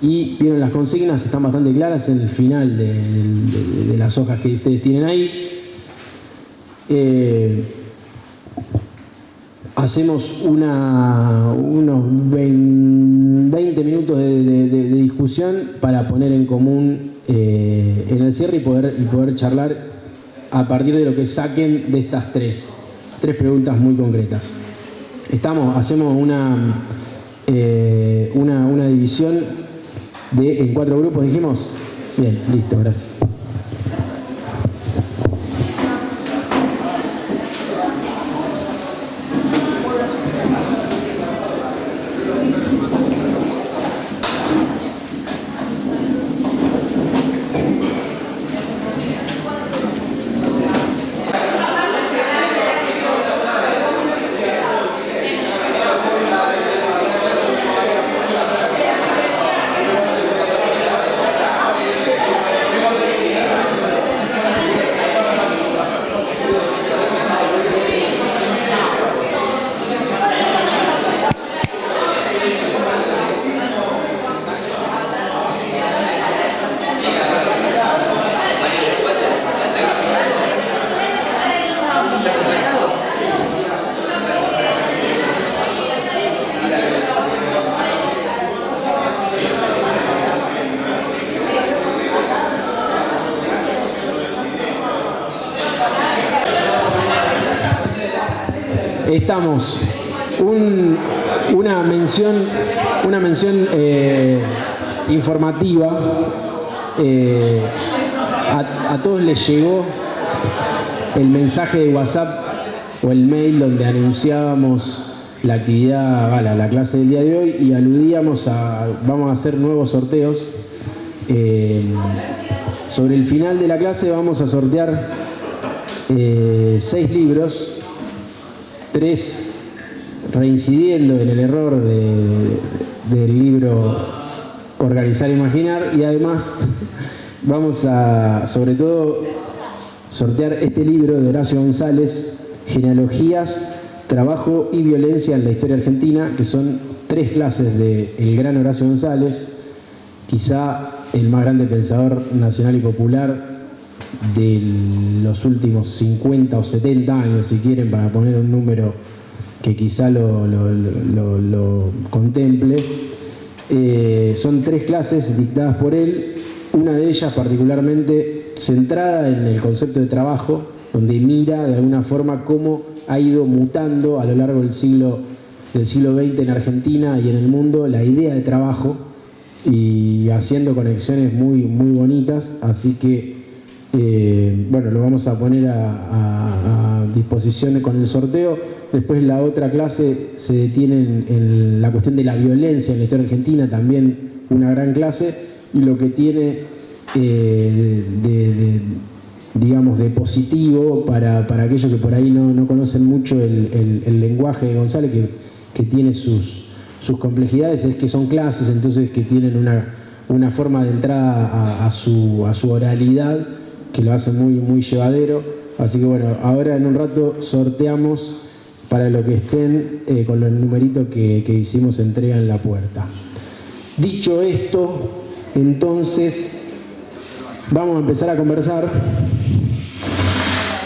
y, vieron, las consignas están bastante claras en el final de las hojas que ustedes tienen ahí. Hacemos unos 20 minutos de discusión para poner en común en el cierre y poder charlar a partir de lo que saquen de estas tres preguntas muy concretas. Hacemos una división en 4 grupos, dijimos. Bien, listo, gracias. Estamos una mención informativa. A todos les llegó el mensaje de WhatsApp o el mail donde anunciábamos la actividad, la clase del día de hoy, y aludíamos vamos a hacer nuevos sorteos. Sobre el final de la clase vamos a sortear 6 libros, 3 reincidiendo en el error del libro Organizar e Imaginar, y además vamos a, sobre todo, sortear este libro de Horacio González, Genealogías, Trabajo y Violencia en la Historia Argentina, que son 3 clases del gran Horacio González, quizá el más grande pensador nacional y popular de los últimos 50 o 70 años, si quieren, para poner un número que quizá lo contemple. Son 3 clases dictadas por él, una de ellas particularmente centrada en el concepto de trabajo, donde mira de alguna forma cómo ha ido mutando a lo largo del siglo XX en Argentina y en el mundo la idea de trabajo, y haciendo conexiones muy, muy bonitas. Así que bueno, lo vamos a poner a disposición con el sorteo. Después la otra clase se detiene en la cuestión de la violencia en la historia argentina, también una gran clase, y lo que tiene digamos de positivo para aquellos que por ahí no conocen mucho el lenguaje de González, que tiene sus complejidades, es que son clases, entonces que tienen una forma de entrada a su oralidad que lo hace muy, muy llevadero. Así que bueno, ahora en un rato sorteamos para lo que estén con los numeritos que hicimos entrega en la puerta. Dicho esto, entonces vamos a empezar a conversar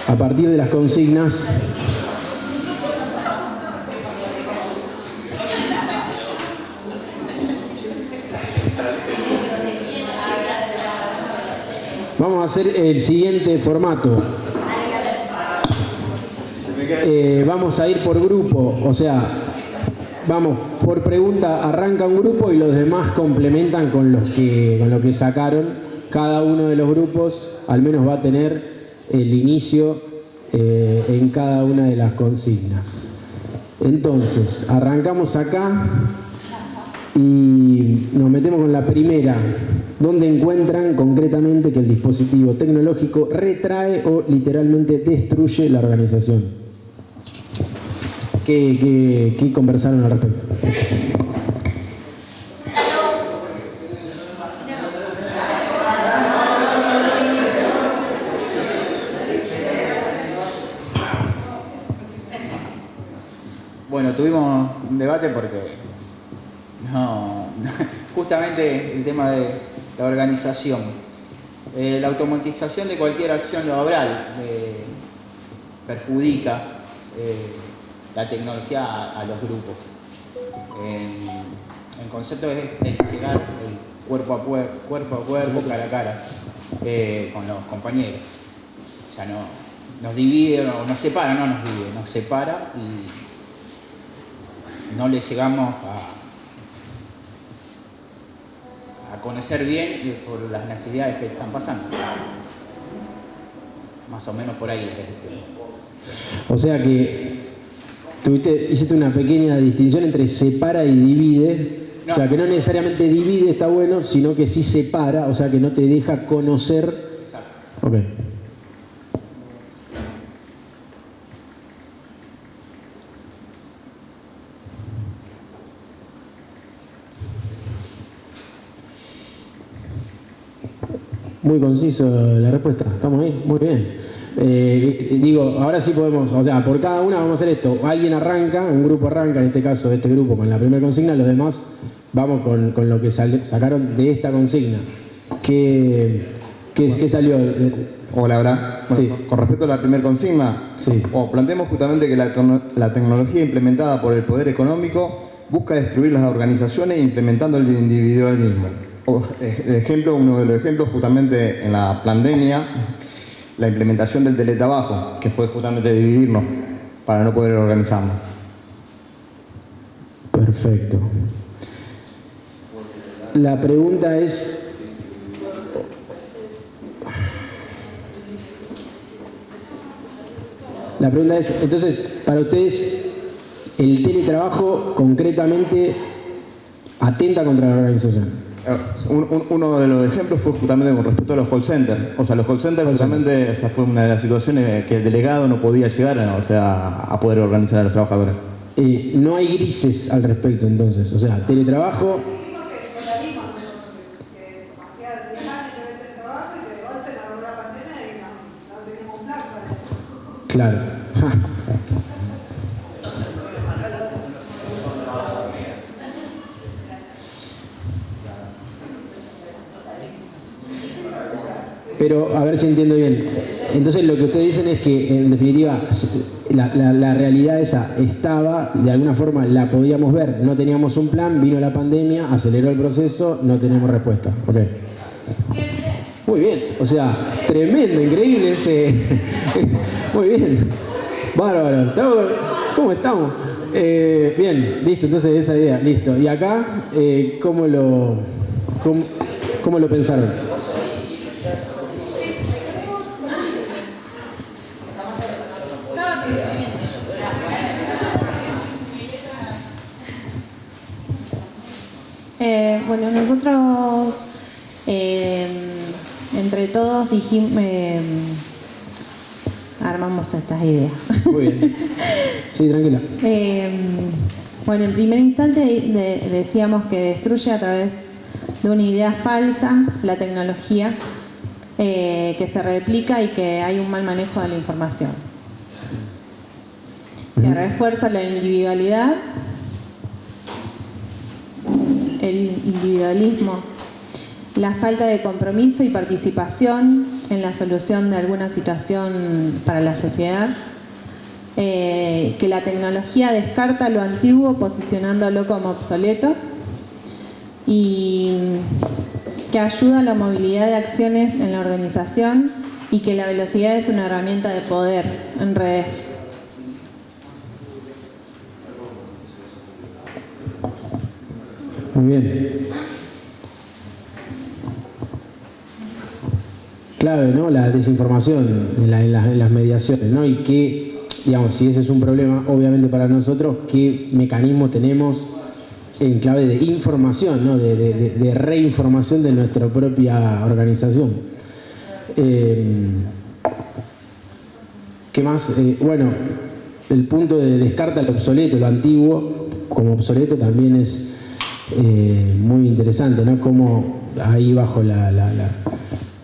a partir de las consignas. Vamos a hacer el siguiente formato. Vamos a ir por grupo, o sea, vamos por pregunta, arranca un grupo y los demás complementan con lo que sacaron. Cada uno de los grupos al menos va a tener el inicio en cada una de las consignas. Entonces, arrancamos acá y nos metemos con la primera, donde encuentran concretamente que el dispositivo tecnológico retrae o literalmente destruye la organización. ¿Qué conversaron al respecto? Bueno, tuvimos un debate porque justamente el tema de la organización, la automatización de cualquier acción laboral perjudica la tecnología a los grupos. El concepto es llegar cuerpo a cuerpo, cara a cara con los compañeros. O sea, nos divide, nos separa, no nos divide, nos separa y no le llegamos a conocer bien por las necesidades que están pasando. Más o menos por ahí es el tema. O sea que hiciste una pequeña distinción entre separa y divide. No. O sea que no necesariamente divide está bueno, sino que sí separa, o sea que no te deja conocer. Exacto. Ok. Muy conciso la respuesta, estamos ahí, muy bien. Digo, ahora sí podemos, o sea, por cada una vamos a hacer esto. Alguien arranca, un grupo arranca, en este caso este grupo con la primera consigna, los demás vamos con lo que sacaron de esta consigna. ¿Qué salió? Hola, hola. Bueno, Sí. Con respecto a la primera consigna, Sí. planteemos justamente que la tecnología implementada por el poder económico busca destruir las organizaciones implementando el individualismo. Uno de los ejemplos justamente en la pandemia, la implementación del teletrabajo, que fue justamente dividirnos para no poder organizarnos. Perfecto. La pregunta es... entonces, para ustedes, el teletrabajo concretamente atenta contra la organización. Uno de los ejemplos fue justamente con respecto a los call centers. O sea, los call centers justamente, esa fue una de las situaciones que el delegado no podía llegar, a poder organizar a los trabajadores. No hay grises al respecto, entonces. O sea, teletrabajo... Claro. Pero, a ver si entiendo bien. Entonces, lo que ustedes dicen es que, en definitiva, la realidad esa estaba, de alguna forma la podíamos ver, no teníamos un plan, vino la pandemia, aceleró el proceso, no tenemos respuesta. Okay. Muy bien, o sea, tremendo, increíble ese... Muy bien, bárbaro. ¿Cómo estamos? Bien, listo, entonces esa idea, listo. Y acá, ¿cómo lo pensaron? Bueno, nosotros entre todos armamos estas ideas. Muy bien. Sí, tranquila. Bueno, en primera instancia decíamos que destruye a través de una idea falsa la tecnología, que se replica y que hay un mal manejo de la información. Que refuerza la individualidad, el individualismo, la falta de compromiso y participación en la solución de alguna situación para la sociedad, que la tecnología descarta lo antiguo posicionándolo como obsoleto y que ayuda a la movilidad de acciones en la organización y que la velocidad es una herramienta de poder en redes. Muy bien. Clave, ¿no? La desinformación en las mediaciones, ¿no? Y que digamos, si ese es un problema, obviamente para nosotros, ¿qué mecanismo tenemos en clave de información, ¿no? de reinformación de nuestra propia organización? ¿Qué más? Bueno, el punto de descarta lo obsoleto, lo antiguo como obsoleto también es muy interesante, ¿no? Como ahí bajo la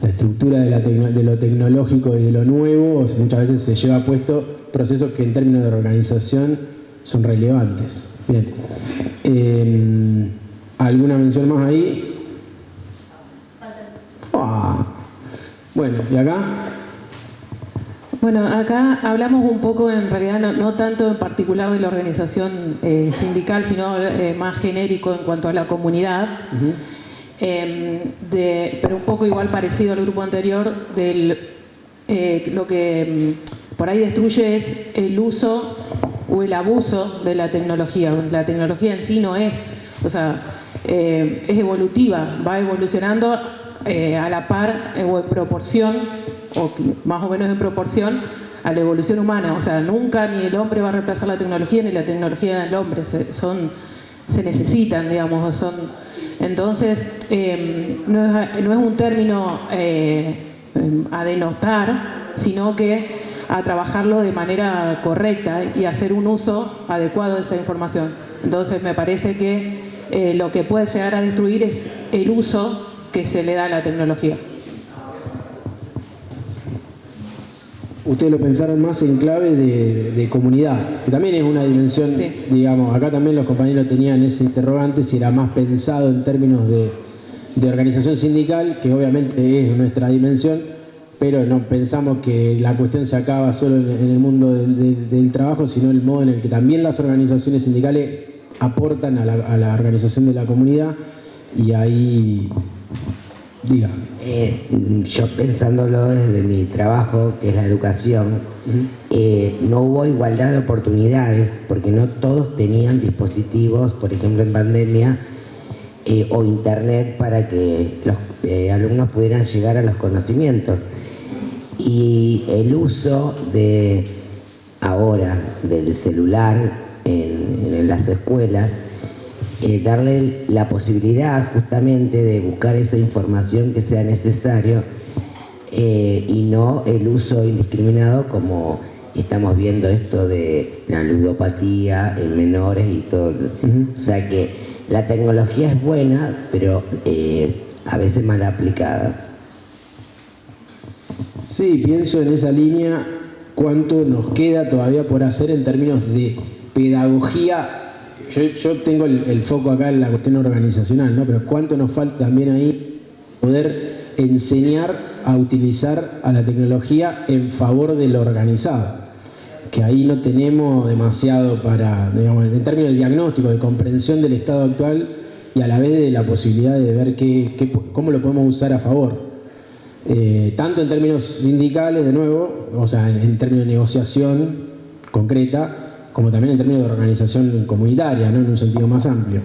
estructura de lo tecnológico y de lo nuevo, muchas veces se lleva puesto procesos que en términos de organización son relevantes. Bien. ¿Alguna mención más ahí? Bueno, ¿y acá? Bueno, acá hablamos un poco, en realidad no tanto en particular de la organización sindical, sino más genérico en cuanto a la comunidad, pero un poco igual parecido al grupo anterior, lo que por ahí destruye es el uso o el abuso de la tecnología. La tecnología en sí no es, o sea, es evolutiva, va evolucionando a la par o en proporción, o más o menos en proporción a la evolución humana. O sea, nunca ni el hombre va a reemplazar la tecnología ni la tecnología del hombre, se necesitan, digamos. Entonces, no es un término a denotar, sino que a trabajarlo de manera correcta y hacer un uso adecuado de esa información. Entonces, me parece que lo que puede llegar a destruir es el uso que se le da a la tecnología. Ustedes lo pensaron más en clave de comunidad, que también es una dimensión, sí. Digamos, acá también los compañeros tenían ese interrogante si era más pensado en términos de organización sindical, que obviamente es nuestra dimensión, pero no pensamos que la cuestión se acaba solo en el mundo del trabajo, sino el modo en el que también las organizaciones sindicales aportan a la organización de la comunidad, y ahí, diga. Yo pensándolo desde mi trabajo, que es la educación, no hubo igualdad de oportunidades, porque no todos tenían dispositivos, por ejemplo en pandemia, o internet para que los alumnos pudieran llegar a los conocimientos. Y el uso de ahora del celular en las escuelas, darle la posibilidad justamente de buscar esa información que sea necesario, y no el uso indiscriminado como estamos viendo esto de la ludopatía en menores y todo. O sea que la tecnología es buena, pero a veces mal aplicada. Sí, pienso en esa línea, cuánto nos queda todavía por hacer en términos de pedagogía. Yo tengo el foco acá en la cuestión organizacional, ¿no? Pero cuánto nos falta también ahí poder enseñar a utilizar a la tecnología en favor de lo organizado, que ahí no tenemos demasiado para, digamos, en términos de diagnóstico, de comprensión del estado actual, y a la vez de la posibilidad de ver cómo lo podemos usar a favor. Tanto en términos sindicales, de nuevo, o sea, en términos de negociación concreta, como también en términos de organización comunitaria, ¿no? En un sentido más amplio.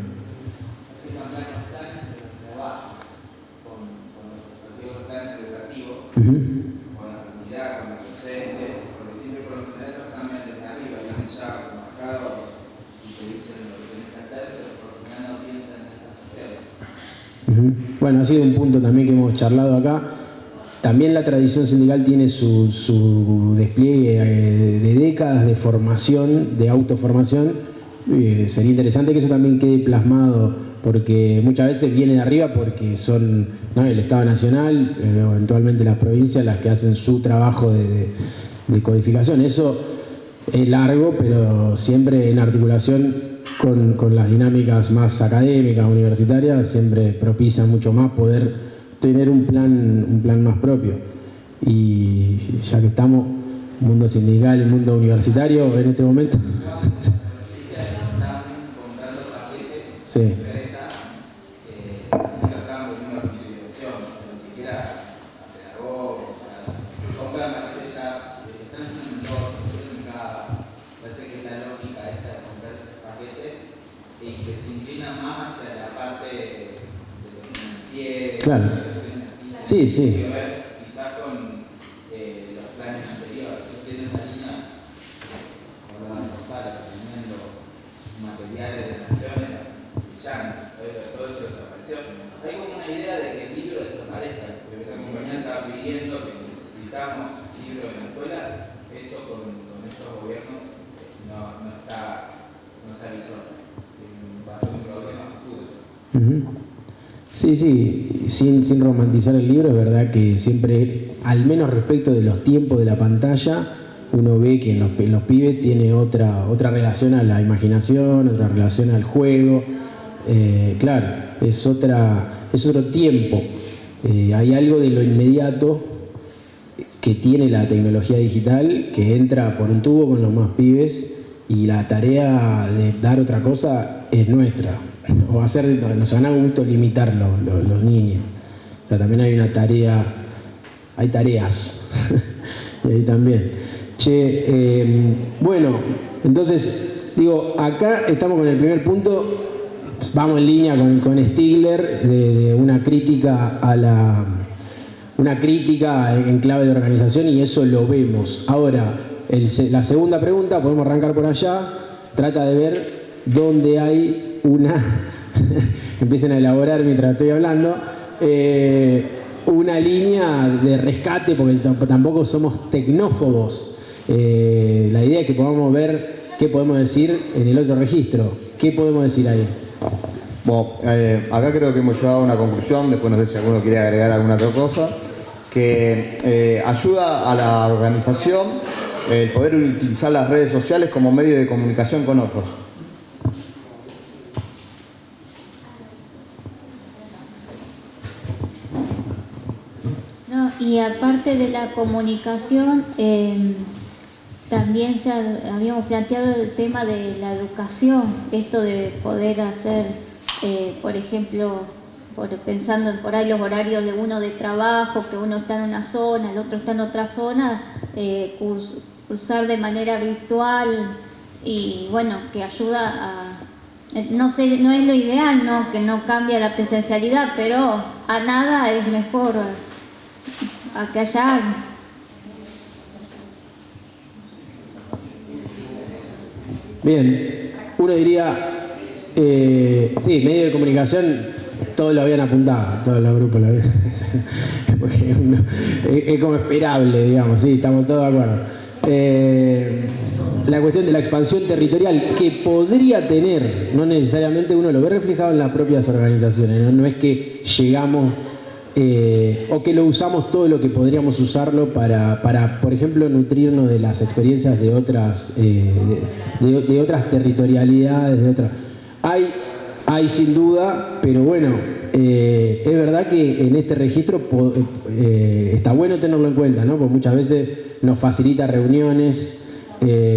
Con la comunidad, con los docentes, porque siempre por lo general los cambian desde arriba, vienen ya marcados y te dicen lo que tienes que hacer, pero por lo general no piensan en estas acciones. Bueno, ha sido un punto también que hemos charlado acá. También la tradición sindical tiene su despliegue de décadas de formación, de autoformación. Sería interesante que eso también quede plasmado, porque muchas veces viene de arriba porque son, ¿no?, el Estado Nacional, eventualmente las provincias, las que hacen su trabajo de codificación. Eso es largo, pero siempre en articulación con las dinámicas más académicas, universitarias, siempre propicia mucho más poder tener un plan más propio. Y ya que estamos, mundo sindical y mundo universitario en este momento. Sí. Claro. Sí, sí. Quizás con los planes anteriores. Usted en esa línea libros en la escuela, eso con estos gobiernos no se avisó. Va a ser un problema futuro. Sí, sin romantizar el libro, es verdad que siempre, al menos respecto de los tiempos de la pantalla, uno ve que en los pibes tiene otra relación a la imaginación, otra relación al juego. Claro, es otro tiempo. Hay algo de lo inmediato que tiene la tecnología digital que entra por un tubo con los más pibes, y la tarea de dar otra cosa es nuestra. O hacer, nos van a autolimitar los niños. O sea, también hay una tarea, hay tareas. Y ahí también. Bueno, entonces, digo, acá estamos con el primer punto. Vamos en línea con Stigler de una crítica una crítica en clave de organización, y eso lo vemos. Ahora, la segunda pregunta, podemos arrancar por allá, trata de ver dónde hay empiecen a elaborar mientras estoy hablando, una línea de rescate, porque tampoco somos tecnófobos. La idea es que podamos ver qué podemos decir en el otro registro. ¿Qué podemos decir ahí? Bueno, acá creo que hemos llegado a una conclusión, después no sé si alguno quiere agregar alguna otra cosa, que ayuda a la organización el poder utilizar las redes sociales como medio de comunicación con otros. Y aparte de la comunicación, también habíamos planteado el tema de la educación, esto de poder hacer, por ejemplo, pensando en por ahí los horarios de uno de trabajo, que uno está en una zona, el otro está en otra zona, cursar de manera virtual, y bueno, que ayuda a... No sé, no es lo ideal, ¿no? Que no cambia la presencialidad, pero a nada es mejor a que haya algo. Bien, uno diría, sí, medio de comunicación, todos lo habían apuntado, todos los grupos lo habían, porque es como esperable, digamos, sí, estamos todos de acuerdo. La cuestión de la expansión territorial que podría tener, no necesariamente uno lo ve reflejado en las propias organizaciones, no es que llegamos o que lo usamos todo lo que podríamos usarlo para por ejemplo, nutrirnos de las experiencias de otras territorialidades, hay sin duda, pero bueno, es verdad que en este registro está bueno tenerlo en cuenta, ¿no? Porque muchas veces nos facilita reuniones,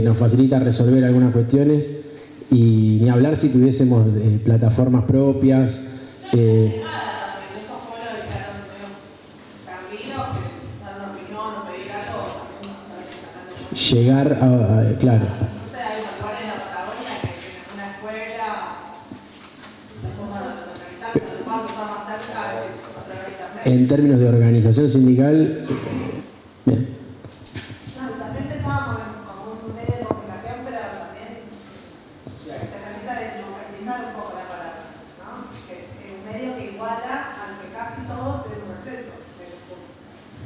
nos facilita resolver algunas cuestiones, y ni hablar si tuviésemos plataformas propias. Llegar a, claro. En términos de organización sindical, bien. También pensábamos como un medio de comunicación, pero también se necesita democratizar un poco la palabra, ¿no? Que es un medio que iguala al que casi todos tenemos acceso.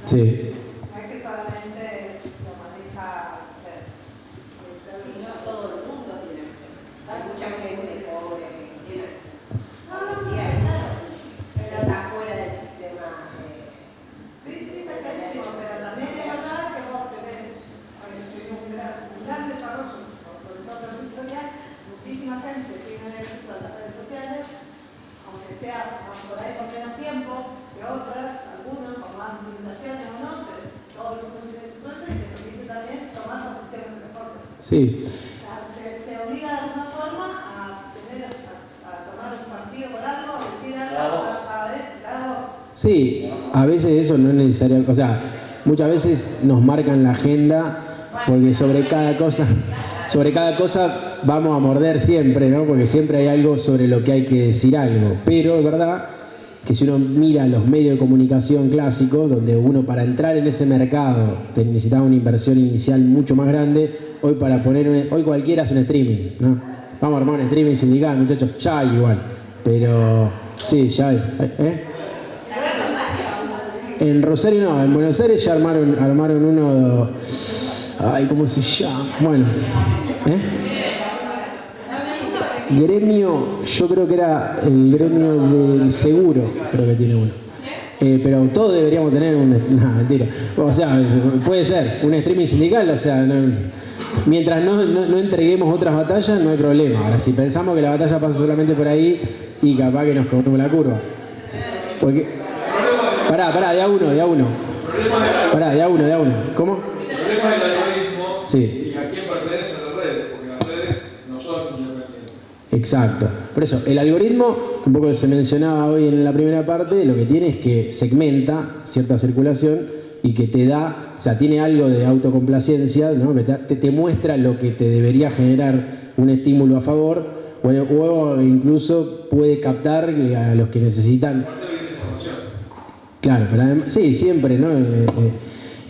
Sí. No es que solamente lo maneja, no todo el mundo tiene acceso. Hay mucha gente pobre que no tiene acceso. Pero está fuera del sistema. Sí, está clarísimo, pero también es verdad que vos tenés un gran desarrollo, sobre todo en la historia, muchísima gente tiene acceso a las redes sociales, aunque sea por ahí con menos tiempo que otras, algunos con más limitaciones o no, pero todo el mundo tiene acceso a eso y te permite también tomar posiciones de las cosas. Sí. Te obliga de alguna forma a tomar un partido por algo, a decir algo, Sí, a veces eso no es necesario, o sea, muchas veces nos marcan la agenda porque sobre cada cosa vamos a morder siempre, ¿no? Porque siempre hay algo sobre lo que hay que decir algo. Pero es verdad que si uno mira los medios de comunicación clásicos, donde uno para entrar en ese mercado necesitaba una inversión inicial mucho más grande, hoy cualquiera hace un streaming, ¿no? Vamos a armar un streaming sindical, muchachos, ya hay igual, pero sí, ya hay. En Rosario no, en Buenos Aires ya armaron uno. Ay, ¿cómo se llama? Bueno, gremio, yo creo que era el gremio del seguro, creo que tiene uno. Pero todos deberíamos tener un... No, mentira. O sea, puede ser un streaming sindical, o sea, mientras no entreguemos otras batallas, no hay problema. Ahora, si pensamos que la batalla pasa solamente por ahí, y capaz que nos comemos la curva. Porque... Pará, de a uno. Pará, de a uno. ¿Cómo? El problema del algoritmo sí. Y a quién pertenecen las redes, porque las redes no son independientes. Exacto. Por eso, el algoritmo, un poco se mencionaba hoy en la primera parte, lo que tiene es que segmenta cierta circulación y que te da, o sea, tiene algo de autocomplacencia, ¿no? Que te muestra lo que te debería generar un estímulo a favor, o incluso puede captar a los que necesitan. Claro, pero además, sí, siempre, ¿no?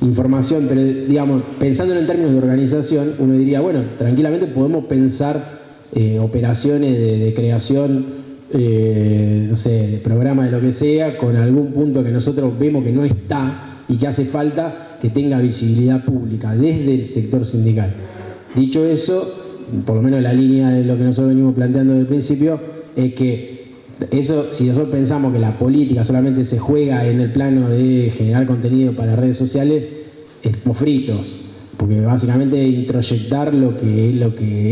Información, pero digamos, pensándolo en términos de organización, uno diría, bueno, tranquilamente podemos pensar operaciones de creación, no sé, de programa de lo que sea, con algún punto que nosotros vemos que no está y que hace falta que tenga visibilidad pública desde el sector sindical. Dicho eso, por lo menos la línea de lo que nosotros venimos planteando desde el principio, es que eso, si nosotros pensamos que la política solamente se juega en el plano de generar contenido para redes sociales, estamos fritos. Porque básicamente introyectar lo que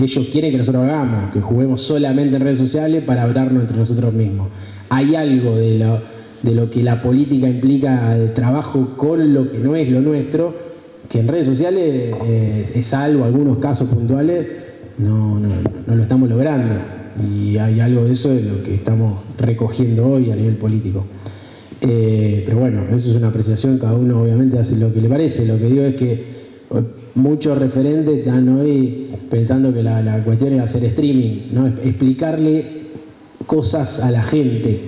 ellos quieren que nosotros hagamos, que juguemos solamente en redes sociales para hablarnos entre nosotros mismos. Hay algo de lo que la política implica de trabajo con lo que no es lo nuestro, que en redes sociales, salvo algunos casos puntuales, no lo estamos logrando. Y hay algo de eso de lo que estamos recogiendo hoy a nivel político. Pero bueno, eso es una apreciación, cada uno obviamente hace lo que le parece. Lo que digo es que muchos referentes están hoy pensando que la cuestión es hacer streaming, ¿no? Explicarle cosas a la gente.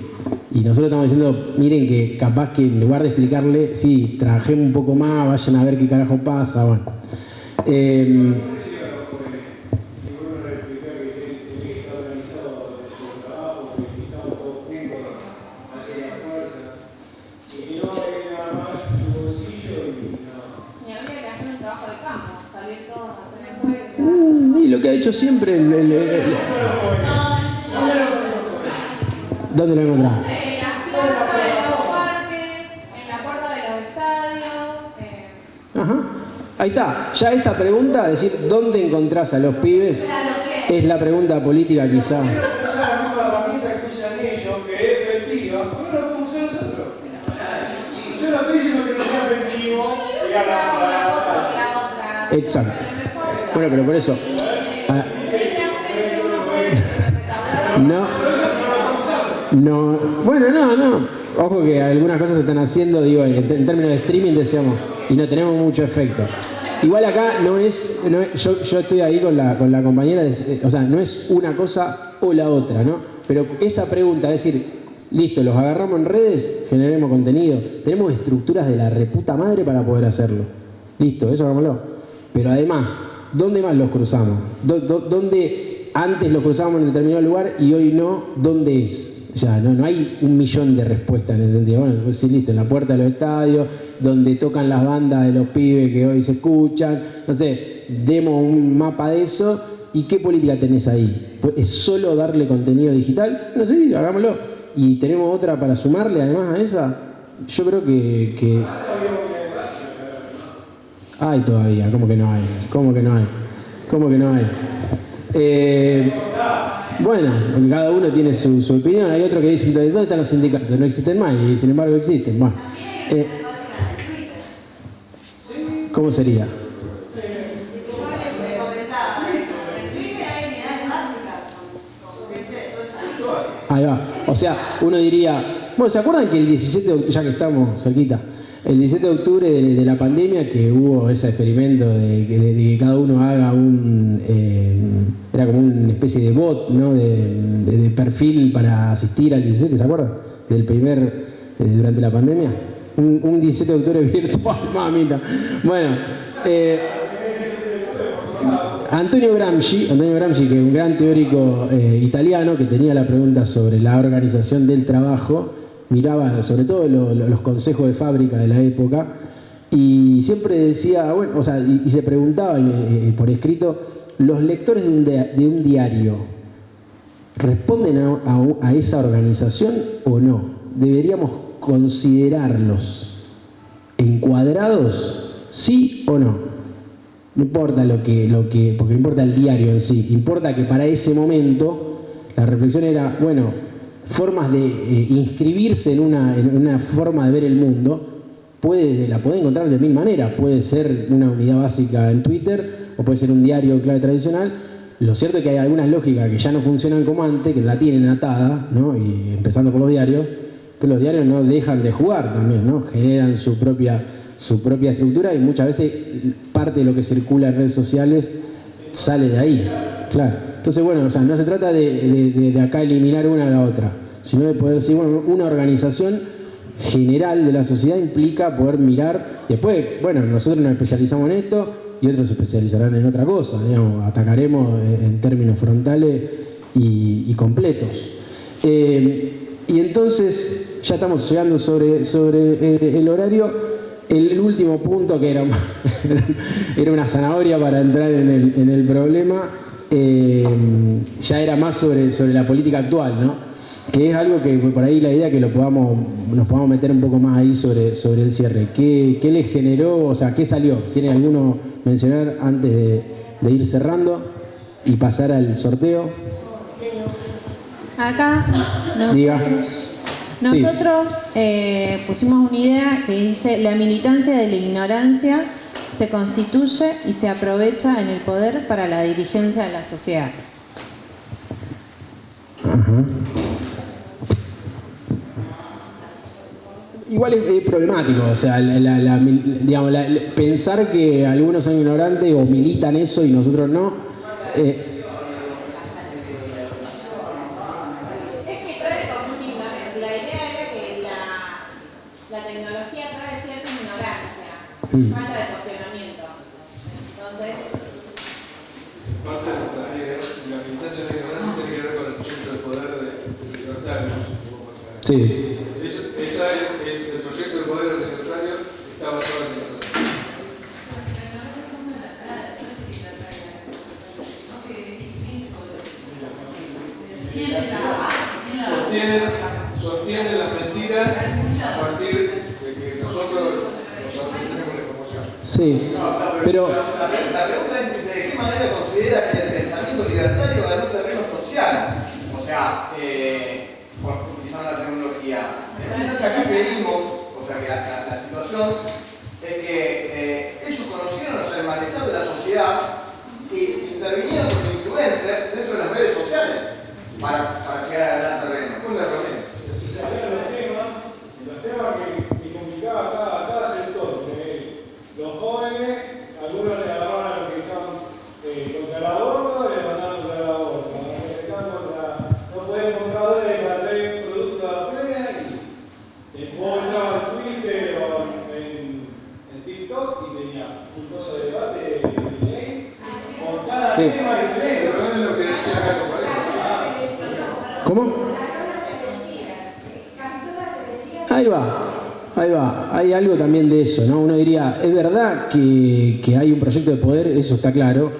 Y nosotros estamos diciendo, miren que capaz que en lugar de explicarle, sí, trabajemos un poco más, vayan a ver qué carajo pasa. Bueno. Y lo que ha hecho siempre ¿dónde lo encontrás? En las plazas de los parques, en la puerta de los estadios. Ajá. Ahí está. Ya esa pregunta, decir ¿dónde encontrás a los pibes? Es la pregunta política quizá. Esa es la misma herramienta que usan ellos, que es efectiva, ¿por qué no la podemos usar nosotros? Yo no estoy diciendo que no sea efectivo, Exacto. Bueno, pero por eso. No. Ojo que algunas cosas se están haciendo, digo, en términos de streaming decíamos, y no tenemos mucho efecto. Igual acá no es yo estoy ahí con la compañera, o sea, no es una cosa o la otra, ¿no? Pero esa pregunta, es decir, listo, los agarramos en redes, generemos contenido, tenemos estructuras de la reputa madre para poder hacerlo. Listo, eso hagámoslo. Pero además, ¿dónde más los cruzamos? ¿Dónde antes los cruzábamos en determinado lugar y hoy no? ¿Dónde es? O sea, no hay 1.000.000 de respuestas en ese sentido. Bueno, pues sí, listo, en la puerta de los estadios, donde tocan las bandas de los pibes que hoy se escuchan, no sé, demos un mapa de eso. ¿Y qué política tenés ahí? ¿Es solo darle contenido digital? No sé, hagámoslo. ¿Y tenemos otra para sumarle además a esa? Yo creo que... Hay todavía, ¿cómo que no hay? Bueno, porque cada uno tiene su opinión. Hay otro que dice, ¿dónde están los sindicatos? No existen más y sin embargo existen. Bueno, ¿cómo sería? Ahí va. O sea, uno diría, bueno, ¿se acuerdan que el 17 de octubre, ya que estamos cerquita, el 17 de octubre de la pandemia, que hubo ese experimento de que cada uno haga era como una especie de bot, ¿no? de perfil para asistir al 17, ¿se acuerdan? Del primer, durante la pandemia. Un 17 de octubre virtual, mamita. Bueno, Antonio Gramsci, que es un gran teórico italiano, que tenía la pregunta sobre la organización del trabajo, miraba sobre todo los consejos de fábrica de la época y siempre decía, bueno, o sea, y se preguntaba por escrito, ¿los lectores de un diario responden a esa organización o no? ¿Deberíamos considerarlos encuadrados, sí o no? No importa porque no importa el diario en sí, importa que para ese momento la reflexión era, bueno, formas de inscribirse en una forma de ver el mundo, la puede encontrar de mil maneras, puede ser una unidad básica en Twitter o puede ser un diario de clave tradicional. Lo cierto es que hay algunas lógicas que ya no funcionan como antes, que la tienen atada, ¿no? Y empezando por los diarios, pero los diarios no dejan de jugar también, ¿no? Generan su propia estructura y muchas veces parte de lo que circula en redes sociales sale de ahí, claro. Entonces, bueno, o sea, no se trata de acá eliminar una a la otra, sino de poder decir, bueno, una organización general de la sociedad implica poder mirar, y después, bueno, nosotros nos especializamos en esto y otros se especializarán en otra cosa, digamos, atacaremos en términos frontales y completos. Y entonces, ya estamos llegando sobre el horario. El último punto, que era una zanahoria para entrar en el problema, ya era más sobre la política actual, ¿no? Que es algo que por ahí la idea es que nos podamos meter un poco más ahí sobre el cierre. ¿Qué les generó? O sea, ¿qué salió? ¿Tiene alguno mencionar antes de ir cerrando y pasar al sorteo? Acá nosotros pusimos una idea que dice: la militancia de la ignorancia se constituye y se aprovecha en el poder para la dirigencia de la sociedad. Ajá. Igual es problemático, o sea, digamos, pensar que algunos son ignorantes o militan eso y nosotros no. Falta de cuestionamiento. Entonces, parte de la militancia de la ignorancia tiene que ver con el proyecto de poder de libertarios. Sí. Esa es el proyecto de poder de libertarios, está basado en la ignorancia. Sostienen las mentiras a partir de que nosotros sí, pero la pregunta es de qué manera considera que el pensamiento libertario ganó un terreno social. O sea, utilizando la tecnología. Entonces acá pedimos, o sea que la situación es que ellos conocieron, o sea, el malestar de la sociedad y intervinieron como influencers dentro de las redes sociales para llegar a ganar terreno. Una herramienta. Y salieron los temas que complicaba cada sector. Los jóvenes, algunos le agarraban a los que estaban contra el aborto, le mandaban contra el aborto. Los que estaban no pueden comprar dólares para traer productos afuera y después entraba en Twitter o en TikTok y tenía un coso de debate de ley por cada tema diferente. Pero no es lo que decía acá con Pareja. ¿cómo? Ahí va, hay algo también de eso, ¿no? Uno diría, es verdad que hay un proyecto de poder, eso está claro,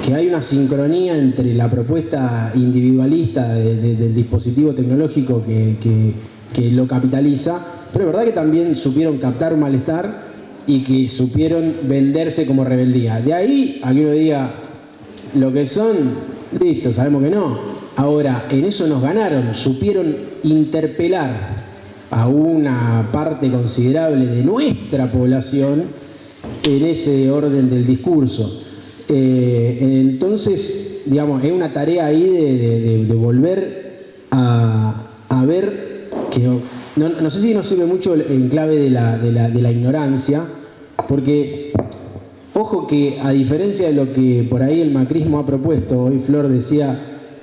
que hay una sincronía entre la propuesta individualista del dispositivo tecnológico que lo capitaliza, pero es verdad que también supieron captar un malestar y que supieron venderse como rebeldía. De ahí a que uno diga, lo que son, listo, sabemos que no. Ahora, en eso nos ganaron, supieron interpelar a una parte considerable de nuestra población en ese orden del discurso. Entonces, digamos, es una tarea ahí de volver a ver que no sé si nos sirve mucho en clave de la ignorancia, porque ojo que a diferencia de lo que por ahí el macrismo ha propuesto, hoy Flor decía,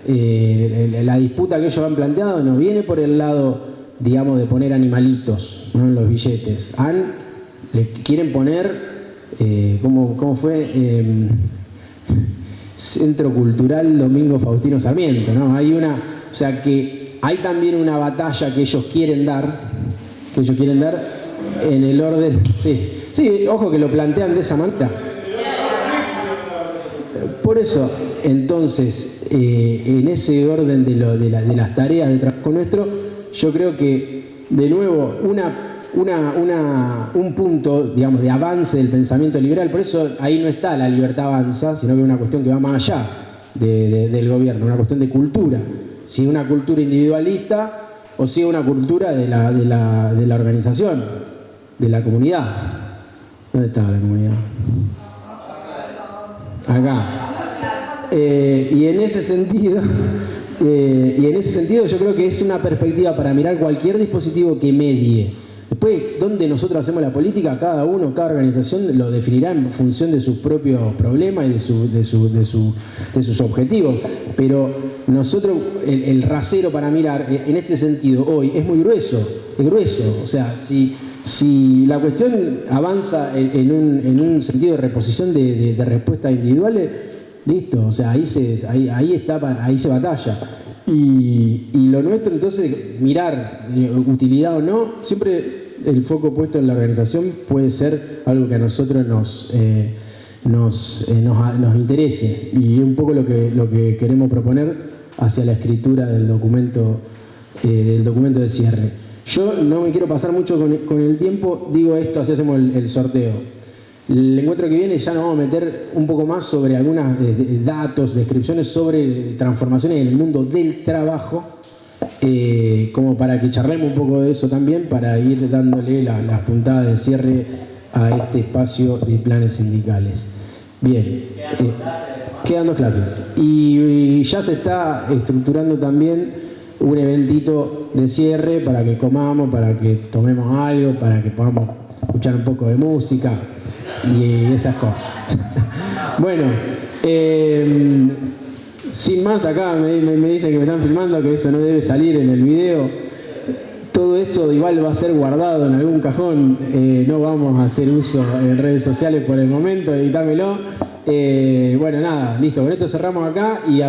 la disputa que ellos han planteado no viene por el lado, digamos, de poner animalitos, ¿no?, en los billetes. Le quieren poner, ¿cómo fue? Centro Cultural Domingo Faustino Sarmiento, ¿no? Hay una, o sea que hay también una batalla que ellos quieren dar en el orden, sí, ojo que lo plantean de esa manera. Por eso, entonces, en ese orden de las tareas de trabajo nuestro, yo creo que, de nuevo, un punto, digamos, de avance del pensamiento liberal, por eso ahí no está la libertad avanza, sino que es una cuestión que va más allá del gobierno, una cuestión de cultura. Si es una cultura individualista o si es una cultura de la organización, de la comunidad. ¿Dónde está la comunidad? Acá. Y en ese sentido yo creo que es una perspectiva para mirar cualquier dispositivo que medie. Después, donde nosotros hacemos la política, cada organización lo definirá en función de sus propios problemas y de sus objetivos. Pero nosotros, el rasero para mirar, en este sentido, hoy, es muy grueso, es grueso. O sea, si la cuestión avanza en un sentido de reposición de respuestas individuales, listo, o sea, ahí se batalla. Y lo nuestro, entonces, mirar utilidad o no, siempre el foco puesto en la organización puede ser algo que a nosotros nos interese, y un poco lo que queremos proponer hacia la escritura del documento de cierre. Yo no me quiero pasar mucho con el tiempo, digo esto, así hacemos el sorteo. El encuentro que viene ya nos vamos a meter un poco más sobre algunos datos, descripciones sobre transformaciones en el mundo del trabajo, como para que charlemos un poco de eso también, para ir dándole las puntadas de cierre a este espacio de planes sindicales. Bien, quedan 2 clases. Y ya se está estructurando también un eventito de cierre para que comamos, para que tomemos algo, para que podamos escuchar un poco de música y esas cosas. Bueno, sin más, acá me dicen que me están filmando, que eso no debe salir en el video. Todo esto igual va a ser guardado en algún cajón, no vamos a hacer uso en redes sociales por el momento, editámelo. Bueno, nada, listo, con esto cerramos acá y